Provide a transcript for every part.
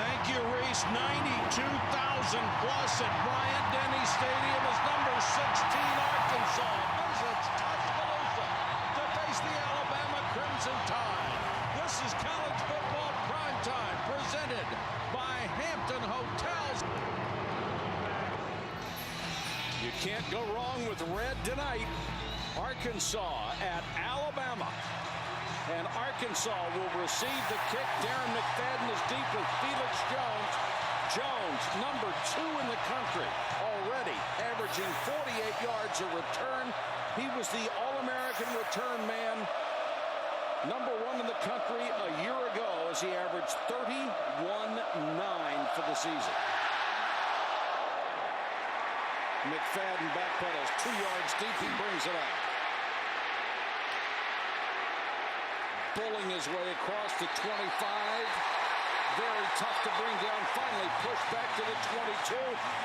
Thank you, Reese. 92,000 plus at Bryant-Denny Stadium as number 16 Arkansas visits Tuscaloosa to face the Alabama Crimson Tide. This is college football primetime presented by Hampton Hotels. You can't go wrong with red tonight. Arkansas at Alabama. And Arkansas will receive the kick. Darren McFadden is deep with Felix Jones. Jones, number 2 in the country, already averaging 48 yards a return. He was the All-American return man, number 1 in the country a year ago as he averaged 31.9 for the season. McFadden backpedals 2 yards deep. He brings it out. Pulling his way across the 25. Very tough to bring down. Finally pushed back to the 22.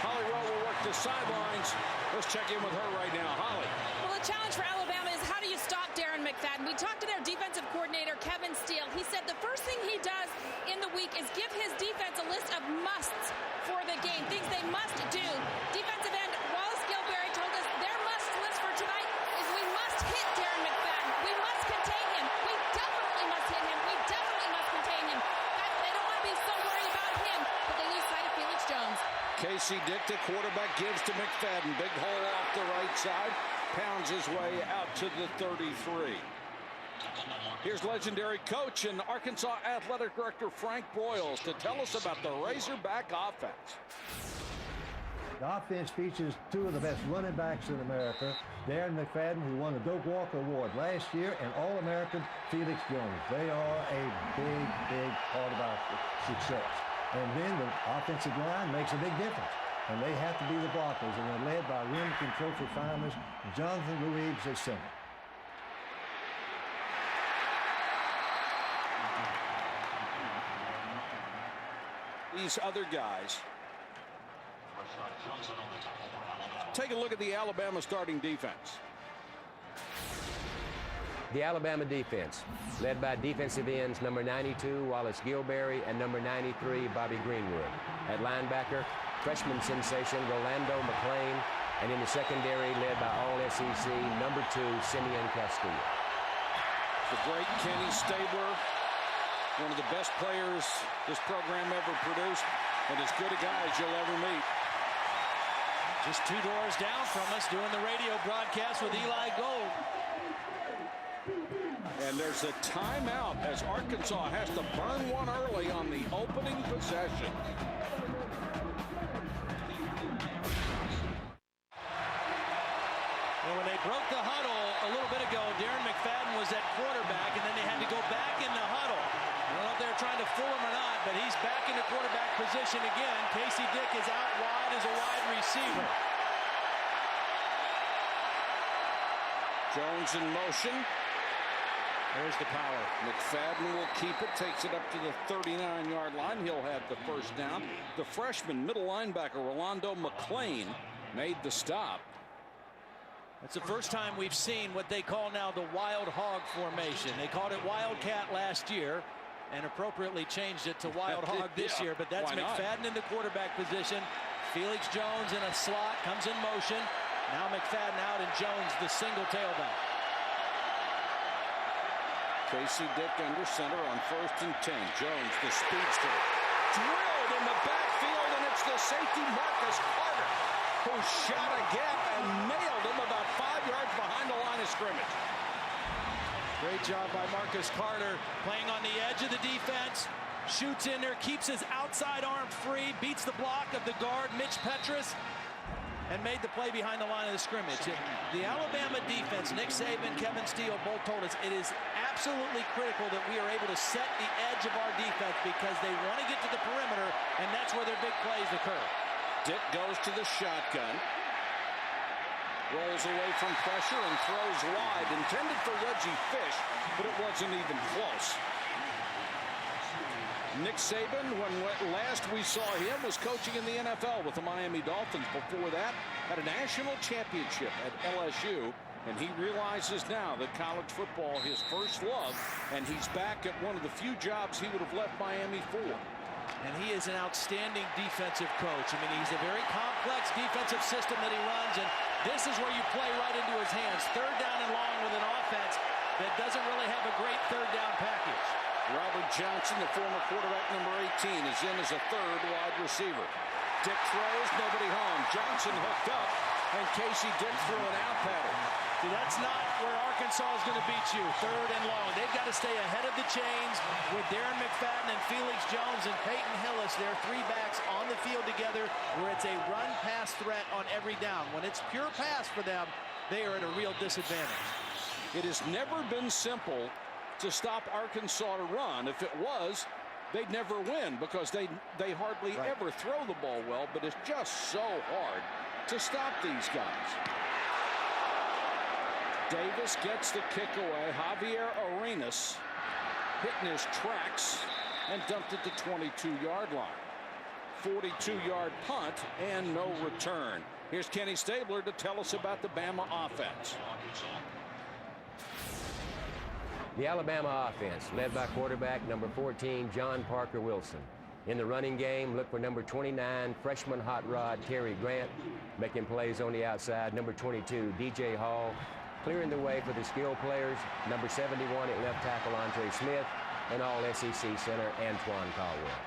Holly Rowe will work the sidelines. Let's check in with her right now. Holly. Well, the challenge for Alabama is how do you stop Darren McFadden? We talked to their defensive coordinator, Kevin Steele. He said the first thing he does in the week is give his defense a list of musts for the game, things they must do. Defensive end Wallace Gilberry told us their must list for tonight is we must hit Darren McFadden. We must contain him. We definitely must hit him. We definitely must contain him. They don't want to be so worried about him, but they lose sight of Felix Jones. Casey Dick, the quarterback, gives to McFadden. Big hole off the right side. Pounds his way out to the 33. Here's legendary coach and Arkansas Athletic Director Frank Broyles to tell us about the Razorback offense. The offense features 2 of the best running backs in America, Darren McFadden, who won the Doak Walker Award last year, and All-American Felix Jones. They are a big part of our success. And then the offensive line makes a big difference. And they have to be the blockers, and they're led by Remington Trophy finalist Jonathan Louis at center. These other guys. Take a look at the Alabama starting defense. The Alabama defense, led by defensive ends number 92, Wallace Gilberry, and number 93, Bobby Greenwood. At linebacker, freshman sensation Rolando McClain, and in the secondary, led by All-SEC number 2, Simeon Castillo. The great Kenny Stabler, one of the best players this program ever produced, and as good a guy as you'll ever meet. Just 2 doors down from us doing the radio broadcast with Eli Gold. And there's a timeout as Arkansas has to burn one early on the opening possession. Well, when they broke the huddle a little bit ago, Darren McFadden was at quarterback, and then they had to go back in the huddle. I don't know if they're trying to fool him or not, but he's back in the quarterback position again. Casey Dick is out wide as a wide receiver. Jones in motion. There's the power. McFadden will keep it, takes it up to the 39-yard line. He'll have the first down. The freshman middle linebacker, Rolando McClain, made the stop. It's the first time we've seen what they call now the Wild Hog formation. They called it Wildcat last year and appropriately changed it to Wild Hog this year. But that's McFadden in the quarterback position. Felix Jones in a slot, comes in motion. Now McFadden out and Jones the single tailback. Casey Dick under center on 1st and 10. Jones, the speedster, drilled in the backfield, and it's the safety Marcus Carter who shot a gap and nailed him about 5 yards behind the line of scrimmage. Great job by Marcus Carter, playing on the edge of the defense, shoots in there, keeps his outside arm free, beats the block of the guard, Mitch Petrus, and made the play behind the line of the scrimmage. The Alabama defense, Nick Saban, Kevin Steele both told us it is absolutely critical that we are able to set the edge of our defense because they want to get to the perimeter, and that's where their big plays occur. Dick goes to the shotgun. Rolls away from pressure and throws wide. Intended for Reggie Fish, but it wasn't even close. Nick Saban, when last we saw him, was coaching in the NFL with the Miami Dolphins. Before that, had a national championship at LSU. And he realizes now that college football his first love, and he's back at one of the few jobs he would have left Miami for. And he is an outstanding defensive coach. I mean, he's a very complex defensive system that he runs, and this is where you play right into his hands. Third down and long with an offense that doesn't really have a great third down package. Robert Johnson, the former quarterback, number 18, is in as a third wide receiver. Dick throws, nobody home. Johnson hooked up, and Casey Dick threw an out pattern. See, that's not where Arkansas is going to beat you. Third and long. They've got to stay ahead of the chains with Darren McFadden and Felix Jones and Peyton Hillis. They're three backs on the field together where it's a run-pass threat on every down. When it's pure pass for them, they are at a real disadvantage. It has never been simple to stop Arkansas to run. If it was, they'd never win because they hardly ever throw the ball well, but it's just so hard to stop these guys. Davis gets the kick away. Javier Arenas hitting his tracks and dumped at the 22-yard line. 42-yard punt and no return. Here's Kenny Stabler to tell us about the Bama offense. The Alabama offense, led by quarterback number 14, John Parker Wilson. In the running game, look for number 29, freshman hot rod Terry Grant, making plays on the outside. Number 22, DJ Hall, clearing the way for the skill players. Number 71 at left tackle, Andre Smith, and all SEC center, Antoine Caldwell.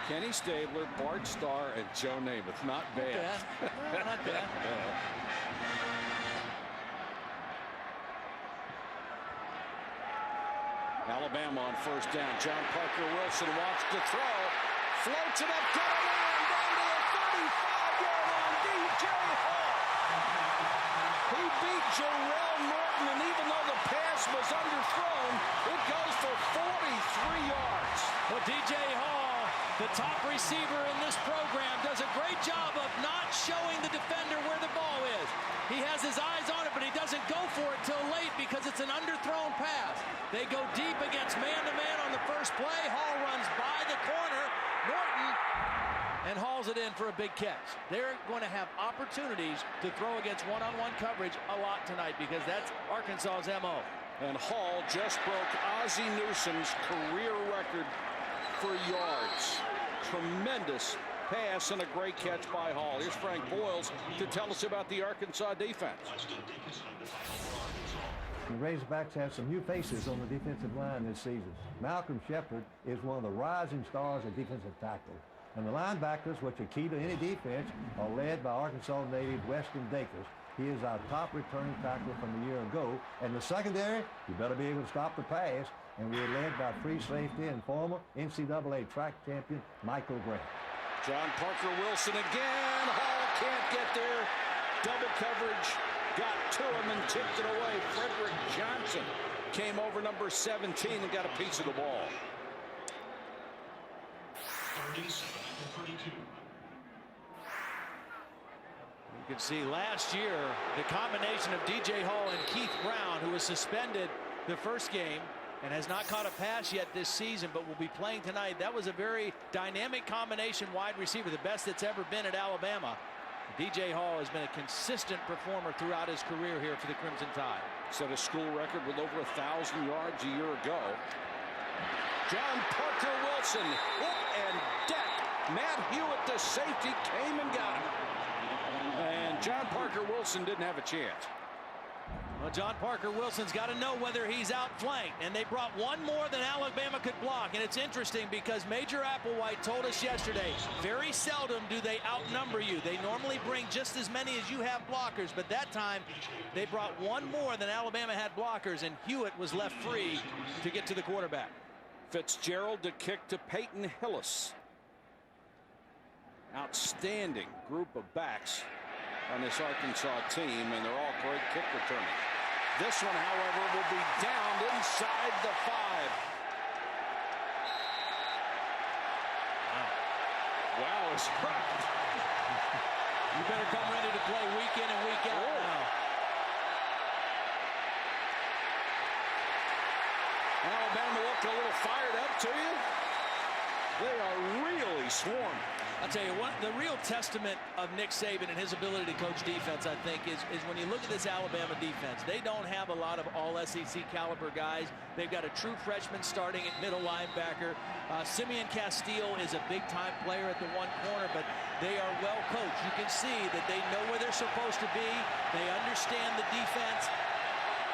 Kenny Stabler, Bart Starr, and Joe Namath. Not bad. Not bad. Alabama on first down. John Parker Wilson wants to throw. Floats it up, got a man down to the 35-yard line. DJ Hall. He beat Jarrell Norton, and even though the pass was underthrown, it goes for 43 yards. Well, DJ Hall, the top receiver in this program, does a great job of not showing the defender where the ball is. He has his eyes on it, but he doesn't go for it till late because it's an underthrown pass. They go deep against man-to-man on the first play. Hall runs by the corner. Norton, and hauls it in for a big catch. They're going to have opportunities to throw against one-on-one coverage a lot tonight because that's Arkansas's MO. And Hall just broke Ozzie Newsome's career record for yards. Tremendous pass and a great catch by Hall. Here's Frank Boyles to tell us about the Arkansas defense. The Razorbacks have some new faces on the defensive line this season. Malcolm Shepard is one of the rising stars at defensive tackle. And the linebackers, which are key to any defense, are led by Arkansas native Weston Dakers. He is our top returning tackler from a year ago. And the secondary, you better be able to stop the pass. And we're led by free safety and former NCAA track champion Michael Grant. John Parker Wilson again. Hall can't get there. Double coverage. Got to him and tipped it away. Frederick Johnson came over number 17 and got a piece of the ball. 37-32. You can see last year the combination of DJ Hall and Keith Brown, who was suspended the first game and has not caught a pass yet this season, but will be playing tonight. That was a very dynamic combination wide receiver, the best that's ever been at Alabama. DJ Hall has been a consistent performer throughout his career here for the Crimson Tide. Set a school record with over 1,000 yards a year ago. John Parker Wilson hit and decked. Matt Hewitt, the safety, came and got him. And John Parker Wilson didn't have a chance. Well, John Parker Wilson's got to know whether he's outflanked, and they brought one more than Alabama could block. And it's interesting because Major Applewhite told us yesterday, very seldom do they outnumber you. They normally bring just as many as you have blockers, but that time they brought one more than Alabama had blockers, and Hewitt was left free to get to the quarterback. Fitzgerald to kick to Peyton Hillis. Outstanding group of backs on this Arkansas team, and they're all great kick returners. This one, however, will be downed inside the 5. Wow, it's right. You better come ready to play week in and week out now. Alabama looked a little fired up to you. They are really swarming. I'll tell you what, the real testament of Nick Saban and his ability to coach defense, I think, is when you look at this Alabama defense. They don't have a lot of all-SEC caliber guys. They've got a true freshman starting at middle linebacker. Simeon Castile is a big-time player at the one corner, but they are well coached. You can see that they know where they're supposed to be. They understand the defense.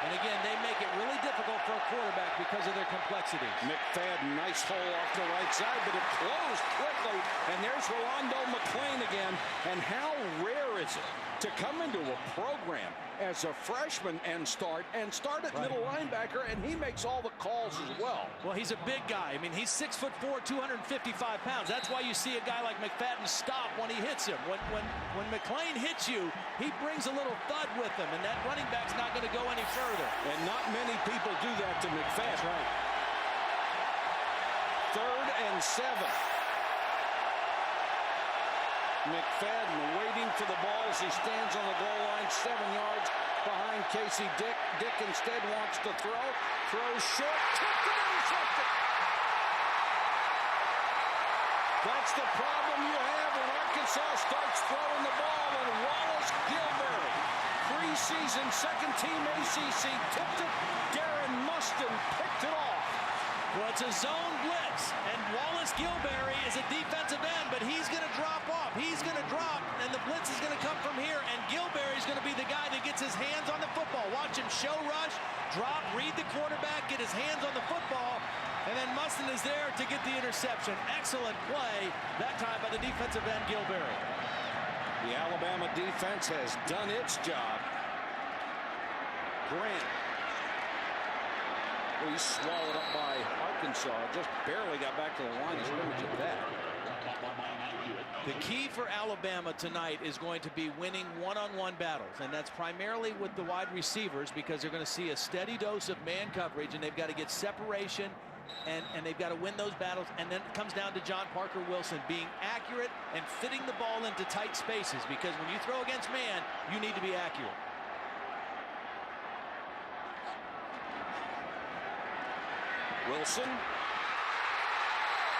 And again, they make it really difficult for a quarterback because of their complexity. McFadden, nice hole off the right side, but it closed quickly. And there's Rolando McClain again. And how rare is it to come into a program as a freshman and start at middle linebacker, and he makes all the calls as well. Well, he's a big guy. I mean, he's 6'4", 255 pounds. That's why you see a guy like McFadden stop when he hits him. When McClain hits you, he brings a little thud with him, and that running back's not going to go any further. And not many people do that to McFadden. That's right. 3rd and 7. McFadden waiting for the ball as he stands on the goal line, 7 yards behind Casey Dick. Dick instead wants to throw. Throws short. Tipped and intercepted. That's the problem you have when Arkansas starts throwing the ball. And Wallace Gilberry, preseason second-team ACC, tipped it. Darren Mustin picked it off. Well, it's a zone blitz, and Wallace Gilberry is a defensive end, but he's going to drop off. He's going to drop, and the blitz is going to come from here, and Gilberry's going to be the guy that gets his hands on the football. Watch him show rush, drop, read the quarterback, get his hands on the football, and then Mustin is there to get the interception. Excellent play, that time by the defensive end, Gilberry. The Alabama defense has done its job. Grant. He's swallowed up by Arkansas. Just barely got back to the line of scrimmage at that. The key for Alabama tonight is going to be winning one-on-one battles, and that's primarily with the wide receivers because they're going to see a steady dose of man coverage, and they've got to get separation, and they've got to win those battles. And then it comes down to John Parker Wilson being accurate and fitting the ball into tight spaces, because when you throw against man, you need to be accurate. Wilson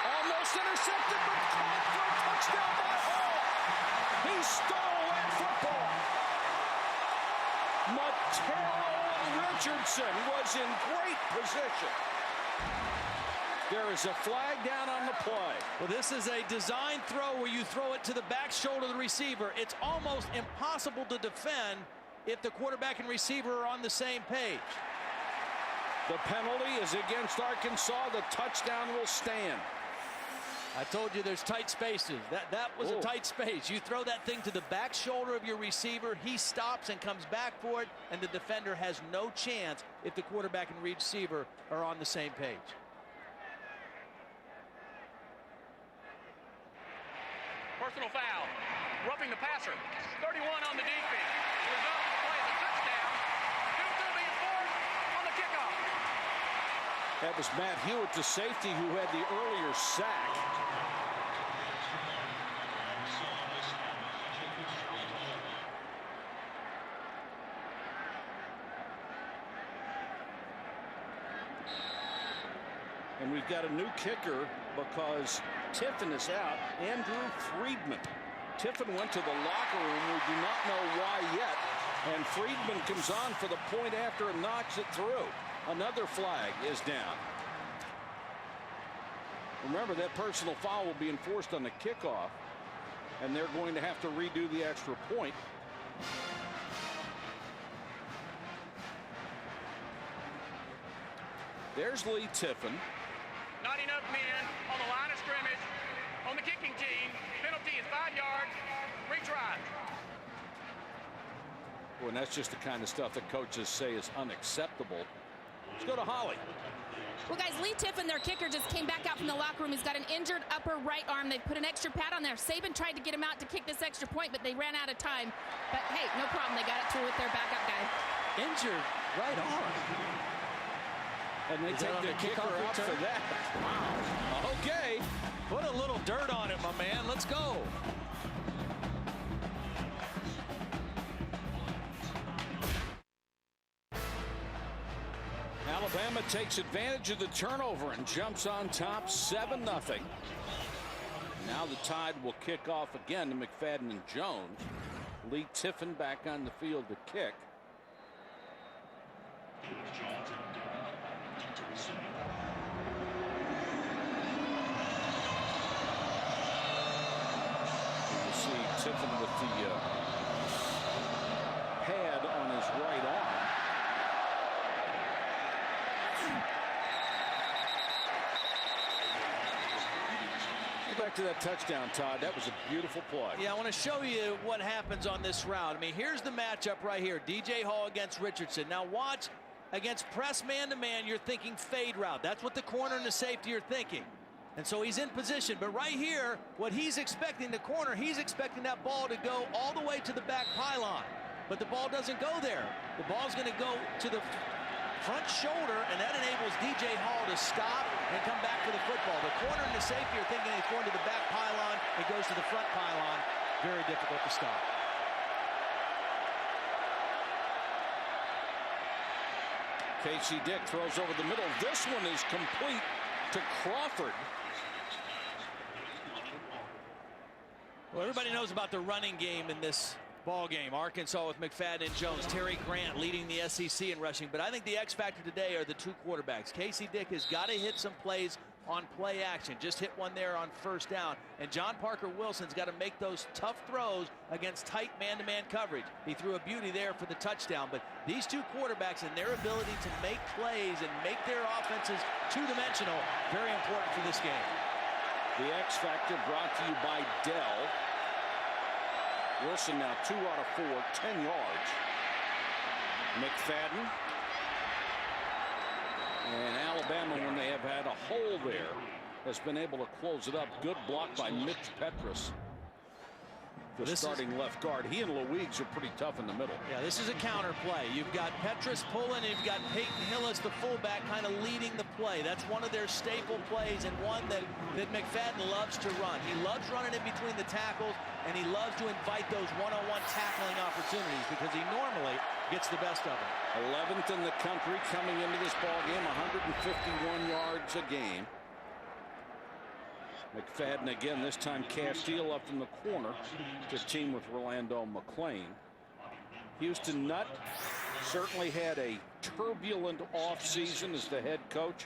almost intercepted, but caught for a touchdown by Hall. He stole that football. Mateo Richardson was in great position. There is a flag down on the play. Well, this is a design throw where you throw it to the back shoulder of the receiver. It's almost impossible to defend if the quarterback and receiver are on the same page. The penalty is against Arkansas. The touchdown will stand. I told you there's tight spaces. That was a tight space. You throw that thing to the back shoulder of your receiver, he stops and comes back for it, and the defender has no chance if the quarterback and receiver are on the same page. Personal foul. Roughing the passer. 31 on the defense. The result of the play is a touchdown. 2-2 being forced on the kickoff. That was Matt Hewitt, the safety, who had the earlier sack. And we've got a new kicker because Tiffin is out. Andrew Friedman. Tiffin went to the locker room. We do not know why yet. And Friedman comes on for the point after and knocks it through. Another flag is down. Remember, that personal foul will be enforced on the kickoff, and they're going to have to redo the extra point. There's Lee Tiffin. Not enough men on the line of scrimmage on the kicking team. Penalty is 5 yards. Retry. Well, and that's just the kind of stuff that coaches say is unacceptable. Let's go to Holly. Well, guys, Lee Tiffin, their kicker, just came back out from the locker room. He's got an injured upper right arm. They put an extra pad on there. Saban tried to get him out to kick this extra point, but they ran out of time. But, hey, no problem. They got it through with their backup guy. Injured right arm. And they take the kicker out for that. Wow. Okay. Put a little dirt on it, my man. Let's go. Alabama takes advantage of the turnover and jumps on top 7-0. Now the Tide will kick off again to McFadden and Jones. Lee Tiffin back on the field to kick. You see Tiffin with the pad on his right arm. Back to that touchdown, Todd. That was a beautiful play. Yeah, I want to show you what happens on this route. I mean, here's the matchup right here. DJ Hall against Richardson. Now watch, against press man-to-man, you're thinking fade route. That's what the corner and the safety are thinking. And so he's in position. But right here, what he's expecting, the corner, he's expecting that ball to go all the way to the back pylon. But the ball doesn't go there. The ball's going to go to the front shoulder, and that enables DJ Hall to stop and come back for the football. The corner and the safety are thinking he's going to the back pylon. It goes to the front pylon. Very difficult to stop. Casey Dick throws over the middle. This one is complete to Crawford. Well, everybody knows about the running game in this ball game. Arkansas with McFadden and Jones. Terry Grant leading the SEC in rushing. But I think the X factor today are the two quarterbacks. Casey Dick has got to hit some plays on play action. Just hit one there on first down. And John Parker Wilson's got to make those tough throws against tight man-to-man coverage. He threw a beauty there for the touchdown. But these two quarterbacks and their ability to make plays and make their offenses two-dimensional, very important for this game. The X factor brought to you by Dell. Wilson now 2 out of 4, 10 yards. McFadden. And Alabama, when they have had a hole there, has been able to close it up. Good block by Mitch Petrus, the starting left guard. He and Louigs are pretty tough in the middle. Yeah, this is a counter play. You've got Petrus pulling, and you've got Peyton Hillis, the fullback, kind of leading the play. That's one of their staple plays, and one that McFadden loves to run. He loves running in between the tackles, and he loves to invite those one-on-one tackling opportunities because he normally gets the best of them. 11th in the country coming into this ball game, 151 yards a game. McFadden again, this time Castile up in the corner to team with Rolando McClain. Houston Nutt certainly had a turbulent offseason as the head coach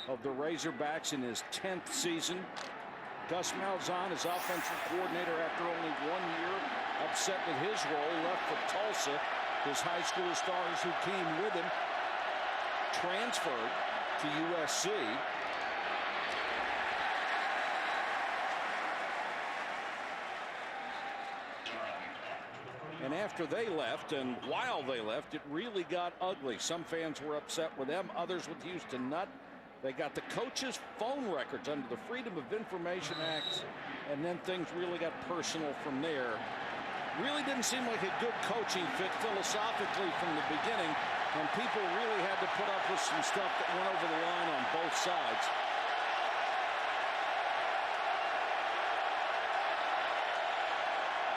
of the Razorbacks in his 10th season. Gus Malzahn, his offensive coordinator after only 1 year, upset with his role, left for Tulsa. His high school stars who came with him transferred to USC. And after they left, and while they left, it really got ugly. Some fans were upset with them, others with Houston Nutt. They got the coaches' phone records under the Freedom of Information Act, and then things really got personal from there. Really didn't seem like a good coaching fit philosophically from the beginning, and people really had to put up with some stuff that went over the line on both sides.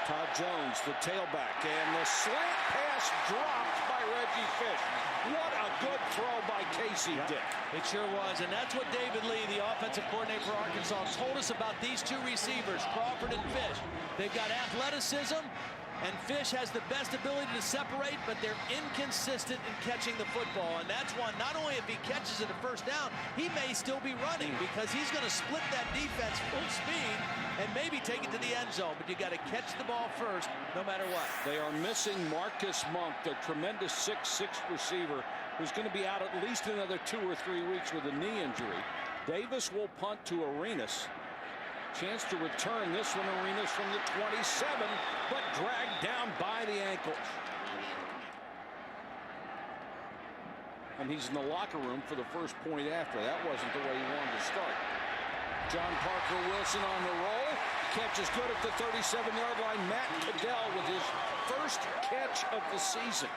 Todd Jones, the tailback, and the slant pass dropped by Reggie Fish. What a good throw by Casey Dick. It sure was, and that's what David Lee, the offensive coordinator for Arkansas, told us about these two receivers, Crawford and Fish. They've got athleticism, and Fish has the best ability to separate, but they're inconsistent in catching the football. And that's one, not only if he catches it a first down, he may still be running because he's going to split that defense full speed and maybe take it to the end zone. But you got to catch the ball first, no matter what. They are missing Marcus Monk, the tremendous 6'6" receiver, who's going to be out at least another 2 or 3 weeks with a knee injury. Davis will punt to Arenas. Chance to return this one, Arenas from the 27, but dragged down by the ankles. And he's in the locker room for the first point after. That wasn't the way he wanted to start. John Parker Wilson on the roll. Catch is good at the 37-yard line. Matt Caddell with his first catch of the season.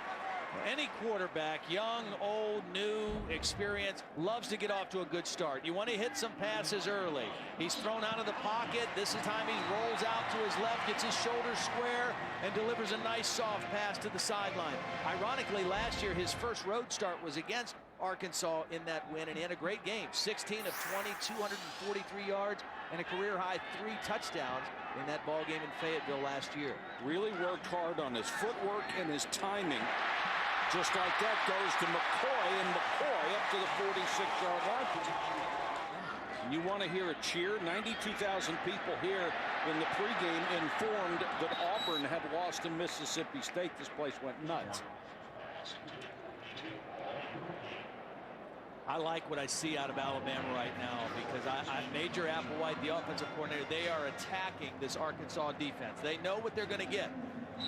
Any quarterback, young, old, new, experienced, loves to get off to a good start. You want to hit some passes early. He's thrown out of the pocket. This is time he rolls out to his left, gets his shoulders square, and delivers a nice soft pass to the sideline. Ironically, last year his first road start was against Arkansas in that win, and he had a great game. 16 of 20, 243 yards, and a career-high 3 touchdowns in that ball game in Fayetteville last year. Really worked hard on his footwork and his timing. Just like that goes to McCoy, and McCoy up to the 46-yard line. You want to hear a cheer? 92,000 people here in the pregame informed that Auburn had lost to Mississippi State. This place went nuts. I like what I see out of Alabama right now, because Major Applewhite, the offensive coordinator, they are attacking this Arkansas defense. They know what they're going to get.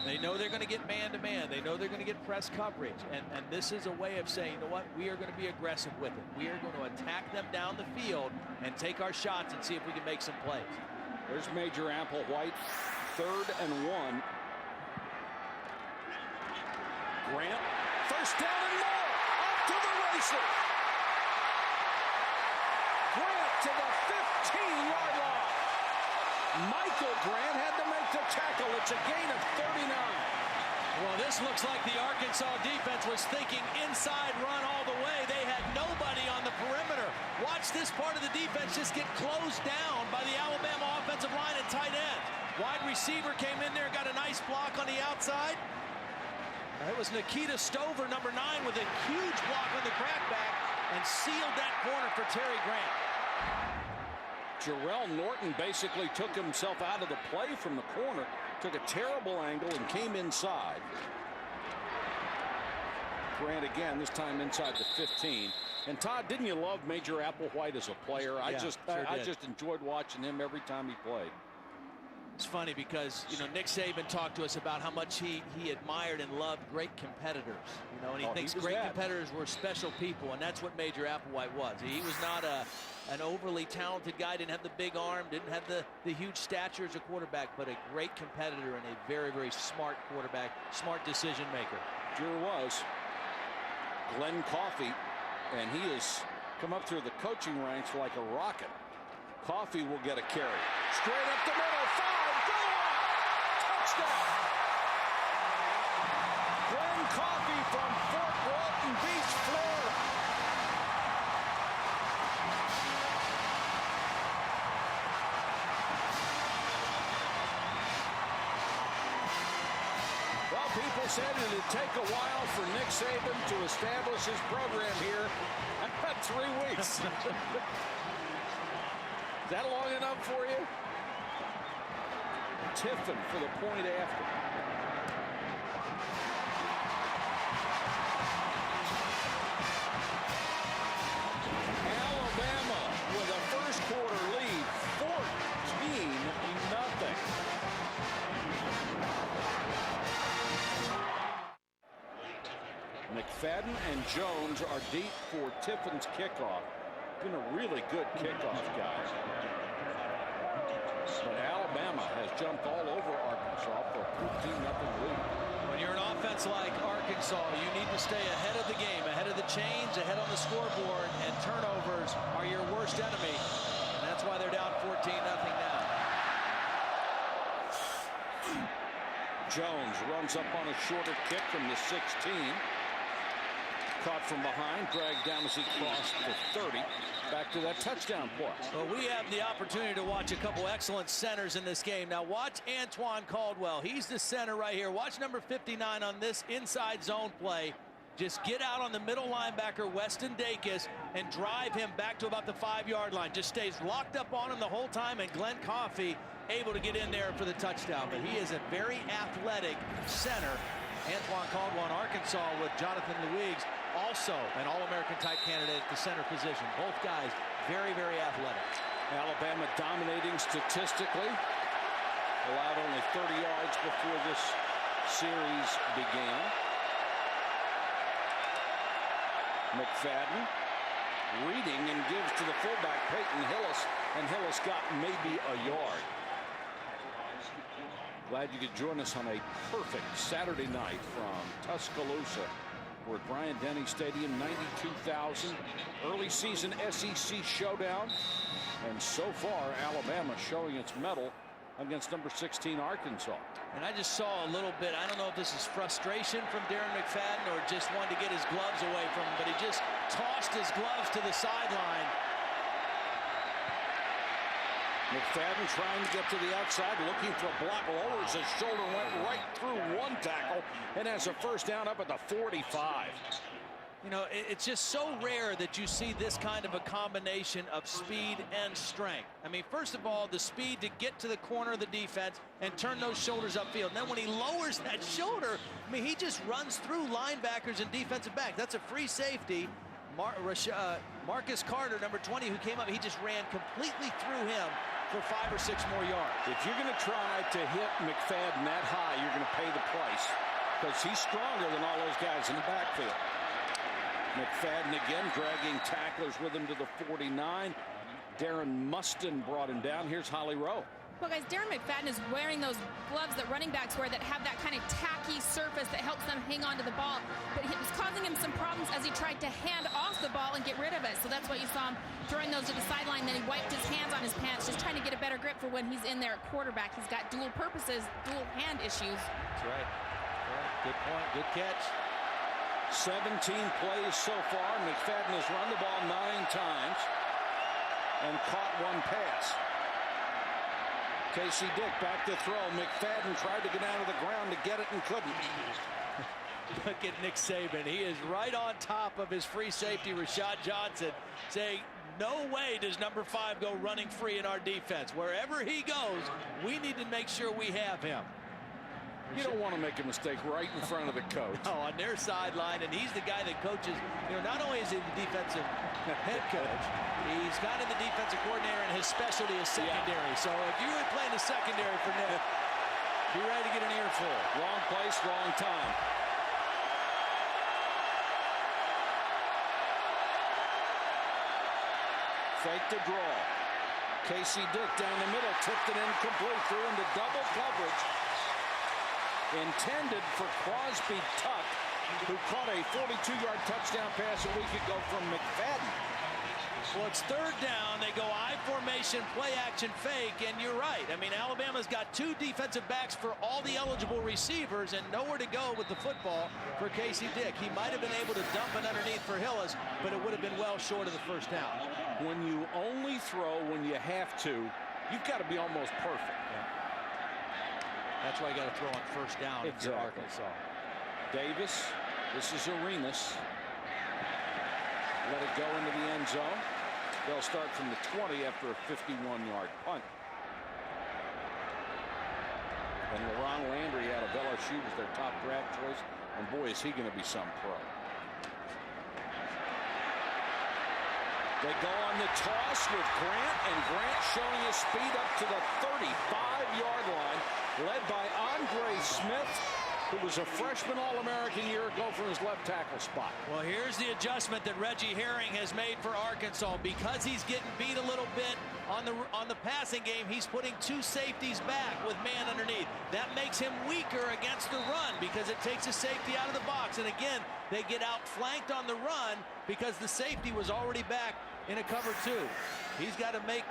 They know they're going to get man-to-man. They know they're going to get press coverage. And this is a way of saying, you know what, we are going to be aggressive with it. We are going to attack them down the field and take our shots and see if we can make some plays. There's Major Applewhite, 3rd and 1. Grant, first down and more, up to the races. Grant to the 15-yard line. Michael Grant had to make the tackle. It's a gain of 39. Well, this looks like the Arkansas defense was thinking inside run all the way. They had nobody on the perimeter. Watch this part of the defense just get closed down by the Alabama offensive line and tight end. Wide receiver came in there, got a nice block on the outside. It was Nikita Stover, number 9, with a huge block on the crackback and sealed that corner for Terry Grant. Jarrell Norton basically took himself out of the play from the corner, took a terrible angle and came inside. Grant again, this time inside the 15. And Todd, didn't you love Major Applewhite as a player? I just enjoyed watching him every time he played. It's funny because, you know, Nick Saban talked to us about how much he admired and loved great competitors. You know, and he thinks great competitors were special people, and that's what Major Applewhite was. He was not an overly talented guy, didn't have the big arm, didn't have the huge stature as a quarterback, but a great competitor and a very, very smart quarterback, smart decision maker. Sure was. Glenn Coffey, and he has come up through the coaching ranks like a rocket. Coffey will get a carry. Straight up the middle, 5, go on! Touchdown! Glenn Coffey from Fort Walton Beach, Florida. Well, people said it would take a while for Nick Saban to establish his program here. About 3 weeks. Is that long enough for you? Tiffin for the point after. Alabama with a first quarter lead, 14-0. McFadden and Jones are deep for Tiffin's kickoff. Been a really good kickoff, guys. But Alabama has jumped all over Arkansas for a 14-0 lead. When you're an offense like Arkansas, you need to stay ahead of the game, ahead of the chains, ahead on the scoreboard, and turnovers are your worst enemy. And that's why they're down 14-0 now. Jones runs up on a shorter kick from the 16. Caught from behind, dragged down as he crossed the 30. Back to that touchdown play. Well, we have the opportunity to watch a couple excellent centers in this game. Now watch Antoine Caldwell. He's the center right here. Watch number 59 on this inside zone play. Just get out on the middle linebacker, Weston Dacus, and drive him back to about the 5-yard line. Just stays locked up on him the whole time, and Glenn Coffey able to get in there for the touchdown. But he is a very athletic center. Antoine Caldwell in Arkansas with Jonathan Luigs, also an All-American type candidate at the center position. Both guys very, very athletic. Alabama dominating statistically. Allowed only 30 yards before this series began. McFadden reading and gives to the fullback Peyton Hillis, and Hillis got maybe a yard. Glad you could join us on a perfect Saturday night from Tuscaloosa. We're at Bryant-Denny Stadium, 92,000. Early season SEC showdown. And so far, Alabama showing its mettle against number 16 Arkansas. And I just saw a little bit, I don't know if this is frustration from Darren McFadden or just wanted to get his gloves away from him, but he just tossed his gloves to the sideline. McFadden trying to get to the outside, looking for a block, lowers his shoulder, went right through one tackle, and has a first down up at the 45. You know, it's just so rare that you see this kind of a combination of speed and strength. I mean, first of all, the speed to get to the corner of the defense and turn those shoulders upfield. And then when he lowers that shoulder, I mean, he just runs through linebackers and defensive backs. That's a free safety. Marcus Carter, number 20, who came up, he just ran completely through him for 5 or 6 more yards. If you're going to try to hit McFadden that high, you're going to pay the price because he's stronger than all those guys in the backfield. McFadden again dragging tacklers with him to the 49. Darren Mustin brought him down. Here's Holly Rowe. Well, guys, Darren McFadden is wearing those gloves that running backs wear that have that kind of tacky surface that helps them hang on to the ball. But it was causing him some problems as he tried to hand off the ball and get rid of it. So that's what you saw him throwing those to the sideline. Then he wiped his hands on his pants, just trying to get a better grip for when he's in there at quarterback. He's got dual purposes, dual hand issues. That's right. Good point. Good catch. 17 plays so far. McFadden has run the ball 9 times and caught 1 pass. Casey Dick back to throw. McFadden tried to get out of the ground to get it and couldn't. Look at Nick Saban. He is right on top of his free safety, Rashad Johnson, saying, no way does number 5 go running free in our defense. Wherever he goes, we need to make sure we have him. You don't want to make a mistake right in front of the coach. No, on their sideline, and he's the guy that coaches. You know, not only is he the defensive head coach, he's kind of the defensive coordinator, and his specialty is secondary. Yeah. So if you were playing the secondary for Nick, be ready to get an earful. Wrong place, wrong time. Fake the draw. Casey Dick down the middle, tipped it incomplete, threw into double coverage. Intended for Crosby Tuck, who caught a 42-yard touchdown pass a week ago from McFadden. Well, it's 3rd down. They go I formation, play action, fake, and you're right. I mean, Alabama's got 2 defensive backs for all the eligible receivers and nowhere to go with the football for Casey Dick. He might have been able to dump it underneath for Hillis, but it would have been well short of the first down. When you only throw when you have to, you've got to be almost perfect. That's why you got to throw on first down. Exactly. Arkansas. Davis, this is Arenas. Let it go into the end zone. They'll start from the 20 after a 51-yard punt. And LaRon Landry out of LSU was their top draft choice. And boy, is he going to be some pro. They go on the toss with Grant, and Grant showing his speed up to the 35-yard line, led by Andre Smith, who was a freshman All-American year ago from his left tackle spot. Well, here's the adjustment that Reggie Herring has made for Arkansas. Because he's getting beat a little bit on the passing game, he's putting 2 safeties back with man underneath. That makes him weaker against the run because it takes a safety out of the box. And again, they get outflanked on the run because the safety was already back in a cover 2. He's got to make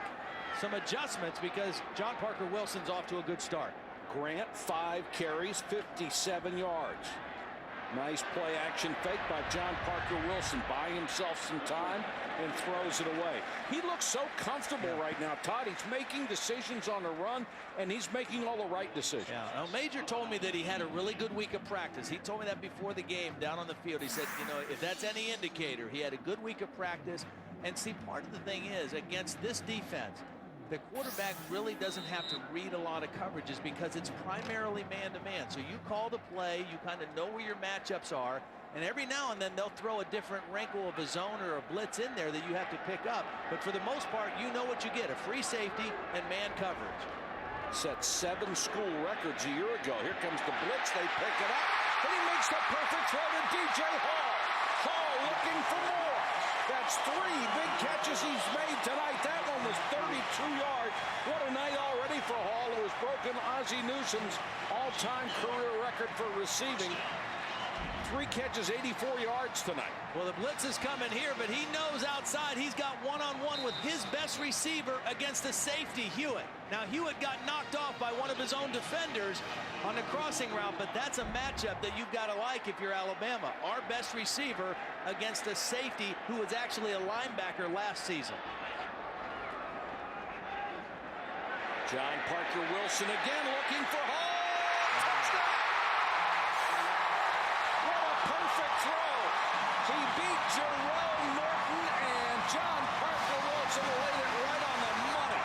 some adjustments because John Parker Wilson's off to a good start. Grant, 5 carries, 57 yards. Nice play action fake by John Parker Wilson. Buy himself some time and throws it away. He looks so comfortable right now, Todd. He's making decisions on the run, and he's making all the right decisions. Yeah. Now, Major told me that he had a really good week of practice. He told me that before the game down on the field. He said, you know, if that's any indicator, he had a good week of practice. And see, part of the thing is, against this defense, the quarterback really doesn't have to read a lot of coverages because it's primarily man-to-man. So you call the play, you kind of know where your matchups are, and every now and then they'll throw a different wrinkle of a zone or a blitz in there that you have to pick up. But for the most part, you know what you get, a free safety and man coverage. Set 7 school records a year ago. Here comes the blitz. They pick it up, and he makes the perfect throw to DJ Hall. Hall looking for more. That's 3 big catches he's made tonight. That one was 32 yards. What a night already for Hall, who has broken Ozzie Newsome's all-time career record for receiving. 3 catches, 84 yards tonight. Well, the blitz is coming here, but he knows out outside. He's got one-on-one with his best receiver against the safety, Hewitt. Now, Hewitt got knocked off by one of his own defenders on the crossing route, but that's a matchup that you've got to like if you're Alabama. Our best receiver against a safety who was actually a linebacker last season. John Parker Wilson again looking for home. Touchdown! What a perfect throw. He beat Jerome Norton, and John Parker Wilson laid it right on the money.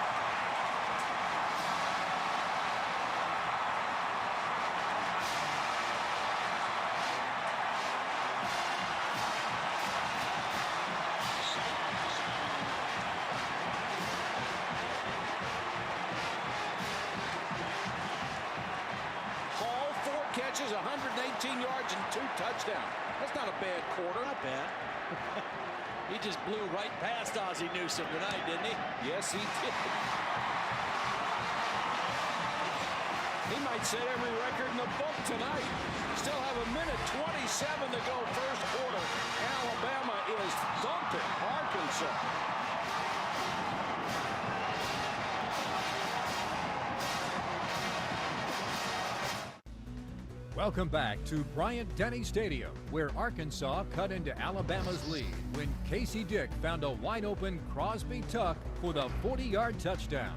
Hall, 4 catches, 118 yards, and 2 touchdowns. That's not a bad quarter. Not bad. He just blew right past Ozzie Newsome tonight, didn't he? Yes, he did. He might set every record in the book tonight. Still have a minute 27 to go first quarter. Alabama is thumping Arkansas. Welcome back to Bryant-Denny Stadium, where Arkansas cut into Alabama's lead when Casey Dick found a wide-open Crosby tuck for the 40-yard touchdown.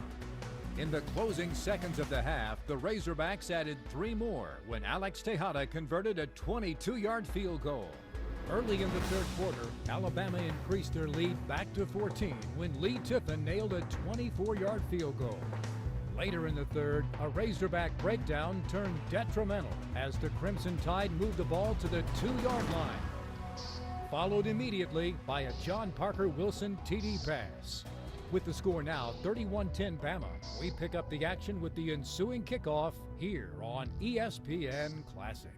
In the closing seconds of the half, the Razorbacks added 3 more when Alex Tejada converted a 22-yard field goal. Early in the third quarter, Alabama increased their lead back to 14 when Lee Tiffin nailed a 24-yard field goal. Later in the third, a Razorback breakdown turned detrimental as the Crimson Tide moved the ball to the 2-yard line, followed immediately by a John Parker Wilson TD pass. With the score now 31-10 Bama, we pick up the action with the ensuing kickoff here on ESPN Classic.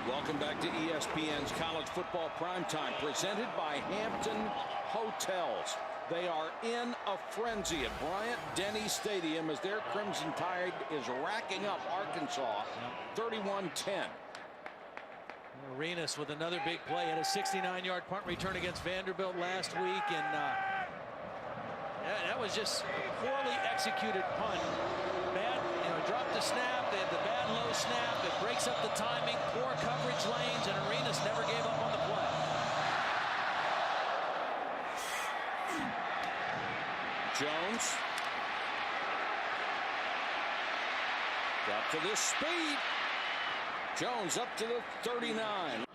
Welcome back to ESPN's College Football Primetime, presented by Hampton Hotels. They are in a frenzy at Bryant-Denny Stadium as their Crimson Tide is racking up Arkansas 31-10. Arenas with another big play. Had a 69-yard punt return against Vanderbilt last week, and that was just a poorly executed punt. Bad, dropped the snap. They had the bad low snap. It breaks up the timing. Poor coverage lanes, and Arenas never gave up on the play. Jones. Got to this speed. Jones up to the 39.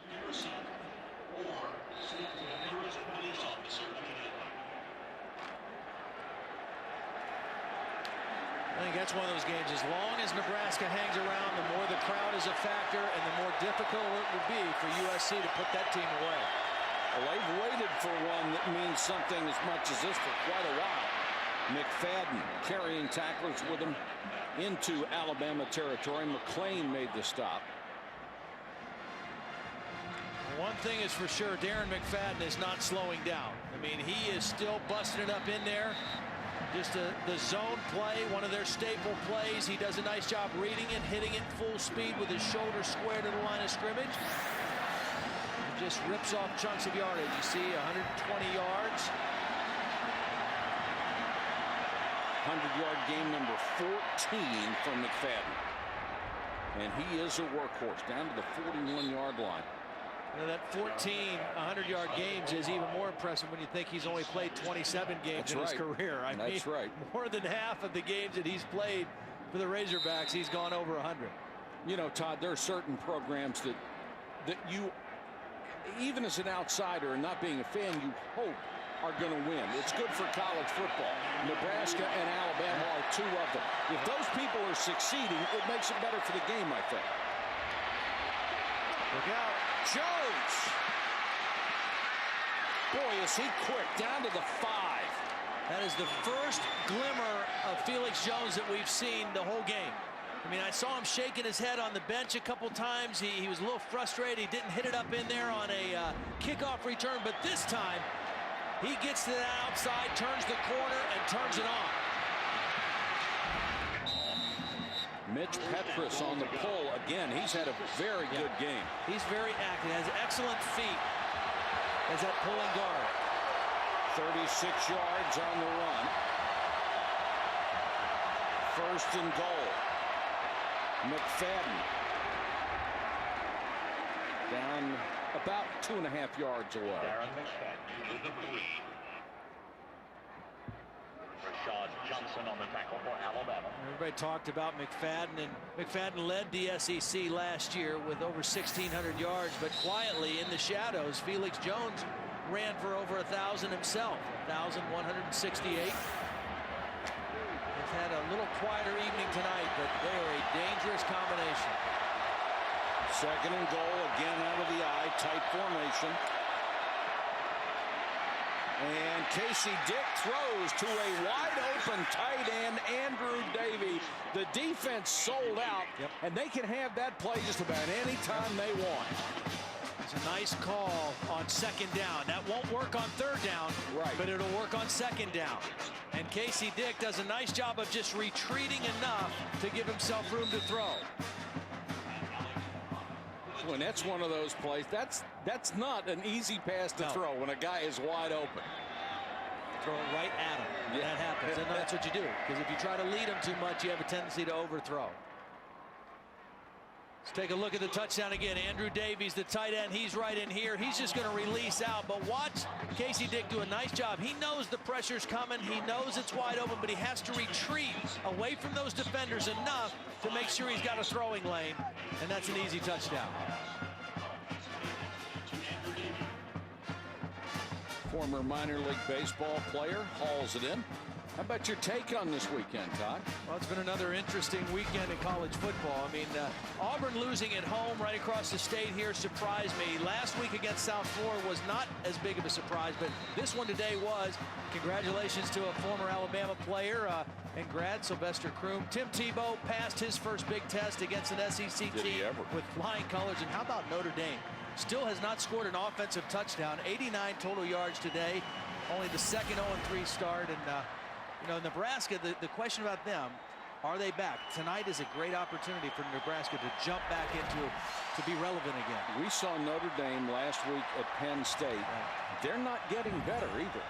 I think that's one of those games. As long as Nebraska hangs around, the more the crowd is a factor and the more difficult it will be for USC to put that team away. Well, they've waited for one that means something as much as this for quite a while. McFadden carrying tacklers with him into Alabama territory. McClain made the stop. One thing is for sure, Darren McFadden is not slowing down. I mean, he is still busting it up in there. Just the zone play, one of their staple plays. He does a nice job reading it, hitting it full speed with his shoulder square to the line of scrimmage. He just rips off chunks of yardage. You see 120 yards. 100-yard game number 14 from McFadden. And he is a workhorse down to the 41-yard line. That 14 100-yard games is even more impressive when you think he's only played 27 games in his career. I mean, more than half of the games that he's played for the Razorbacks, he's gone over 100. You know, Todd, there are certain programs that you, even as an outsider and not being a fan, you hope are going to win. It's good for college football. Nebraska and Alabama are 2 of them. If those people are succeeding, it makes it better for the game, I think. Look out. Jones. Boy, is he quick. Down to the 5. That is the first glimmer of Felix Jones that we've seen the whole game. I mean, I saw him shaking his head on the bench a couple times. He was a little frustrated. He didn't hit it up in there on a kickoff return. But this time, he gets to the outside, turns the corner, and turns it on. Mitch Petrus on the pull again. He's had a very good game. He's very active, has excellent feet as that pulling guard. 36 yards on the run. First and goal. McFadden down about 2.5 yards away. Darren McFadden with the 3. Rashad Johnson on the tackle for Alabama. Everybody talked about McFadden, and McFadden led the SEC last year with over 1,600 yards, but quietly in the shadows, Felix Jones ran for over 1,000 himself, 1,168. They've had a little quieter evening tonight, but they're a dangerous combination. Second and goal, again out of the eye, tight formation. And Casey Dick throws to a wide open tight end, Andrew Davie. The defense sold out, and they can have that play just about any time they want. It's a nice call on second down. That won't work on third down, but it'll work on second down. And Casey Dick does a nice job of just retreating enough to give himself room to throw. When that's one of those plays, that's not an easy pass to throw when a guy is wide open. Throw it right at him. Yeah. That happens. And that's what you do. Because if you try to lead him too much, you have a tendency to overthrow. Let's take a look at the touchdown again. Andrew Davies, the tight end, he's right in here. He's just going to release out. But watch Casey Dick do a nice job. He knows the pressure's coming. He knows it's wide open, but he has to retreat away from those defenders enough to make sure he's got a throwing lane. And that's an easy touchdown. Former minor league baseball player hauls it in. How about your take on this weekend, Todd? Well, it's been another interesting weekend in college football. I mean, Auburn losing at home right across the state here surprised me. Last week against South Florida was not as big of a surprise, but this one today was. Congratulations to a former Alabama player and grad, Sylvester Croom. Tim Tebow passed his first big test against an SEC team with flying colors. And how about Notre Dame? Still has not scored an offensive touchdown. 89 total yards today. Only the second 0-3 start. And you know, Nebraska, the question about them, are they back? Tonight is a great opportunity for Nebraska to jump back to be relevant again. We saw Notre Dame last week at Penn State. They're not getting better either.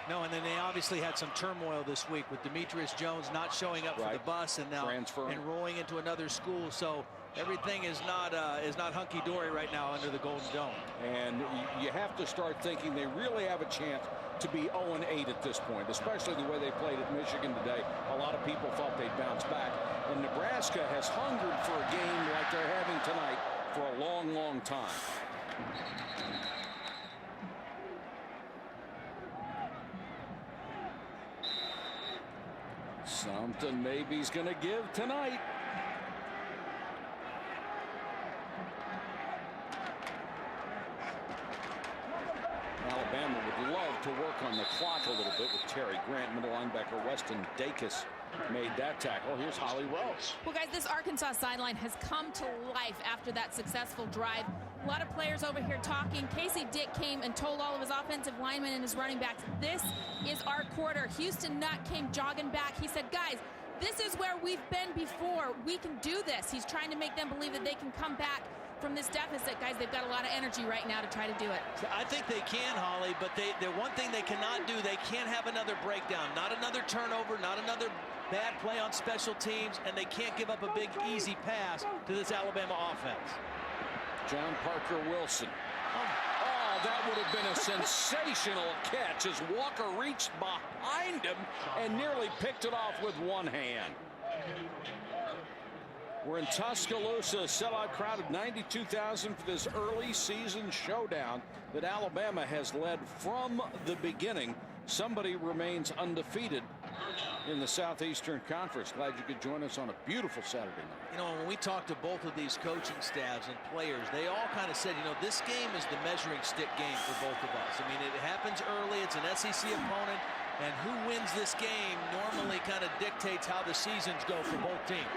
No, and then they obviously had some turmoil this week with Demetrius Jones not showing up for the bus and now enrolling into another school. So everything is not hunky-dory right now under the Golden Dome. And you have to start thinking they really have a chance to be 0-8 at this point, especially the way they played at Michigan today. A lot of people thought they'd bounce back. And Nebraska has hungered for a game like they're having tonight for a long, long time. Something maybe he's going to give tonight. Alabama would love to work on the clock a little bit with Terry Grant. Middle linebacker Weston Dacus made that tackle. Here's Holly Rose. Well, guys, this Arkansas sideline has come to life after that successful drive. A lot of players over here talking. Casey Dick came and told all of his offensive linemen and his running backs, this is our quarter. Houston Nutt came jogging back. He said, guys, this is where we've been before. We can do this. He's trying to make them believe that they can come back from this deficit. Guys, they've got a lot of energy right now to try to do it. I think they can, Holly, but the one thing they cannot do, they can't have another breakdown, not another turnover, not another bad play on special teams, and they can't give up a big, easy pass to this Alabama offense. John Parker Wilson. Oh, that would have been a sensational catch as Walker reached behind him and nearly picked it off with one hand. We're in Tuscaloosa, sellout crowd of 92,000 for this early season showdown that Alabama has led from the beginning. Somebody remains undefeated in the Southeastern Conference. Glad you could join us on a beautiful Saturday night. You know, when we talked to both of these coaching staffs and players, they all kind of said, you know, this game is the measuring stick game for both of us. I mean, it happens early. It's an SEC opponent. And who wins this game normally kind of dictates how the seasons go for both teams.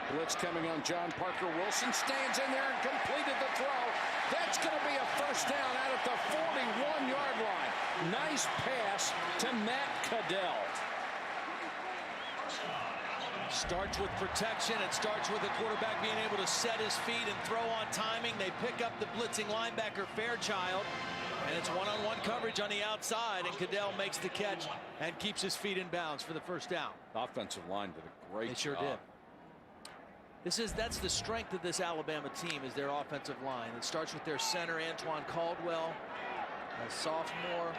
Blitz coming on John Parker Wilson. Stands in there and completed the throw. That's going to be a first down out at the 41-yard line. Nice pass to Matt Caddell. Starts with protection. It starts with the quarterback being able to set his feet and throw on timing. They pick up the blitzing linebacker Fairchild, and it's one-on-one coverage on the outside, and Cadell makes the catch and keeps his feet in bounds for the first down. Offensive line did a great job. They sure did. That's the strength of this Alabama team, is their offensive line. It starts with their center, Antoine Caldwell, a sophomore,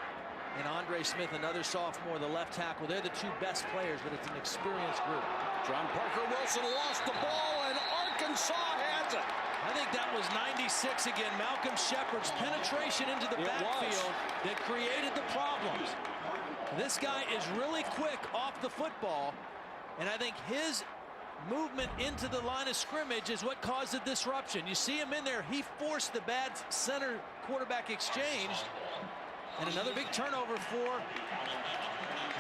and Andre Smith, another sophomore, the left tackle. They're the two best players, but it's an experienced group. John Parker Wilson lost the ball, and Arkansas has it. I think that was 96 again. Malcolm Shepard's penetration into the backfield that created the problems. This guy is really quick off the football, and I think his movement into the line of scrimmage is what caused the disruption. You see him in there. He forced the bad center quarterback exchange, and another big turnover for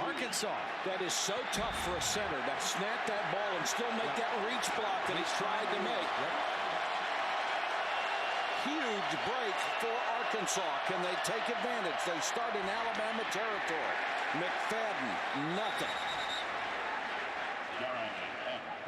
Arkansas. That is so tough for a center to snap that ball and still make that reach block that he's tried to make. Huge break for Arkansas. Can they take advantage? They start in Alabama territory. McFadden, nothing.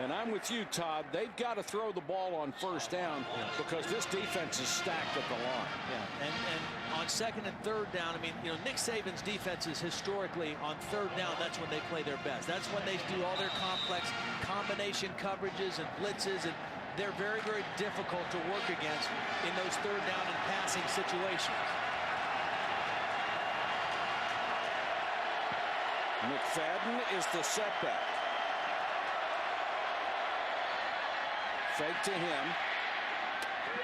And I'm with you, Todd. They've got to throw the ball on first down because this defense is stacked at the line. Yeah, and on second and third down, I mean, you know, Nick Saban's defenses historically on third down, that's when they play their best. That's when they do all their complex combination coverages and blitzes, and they're very, very difficult to work against in those third down and passing situations. McFadden is the setback. Fake to him.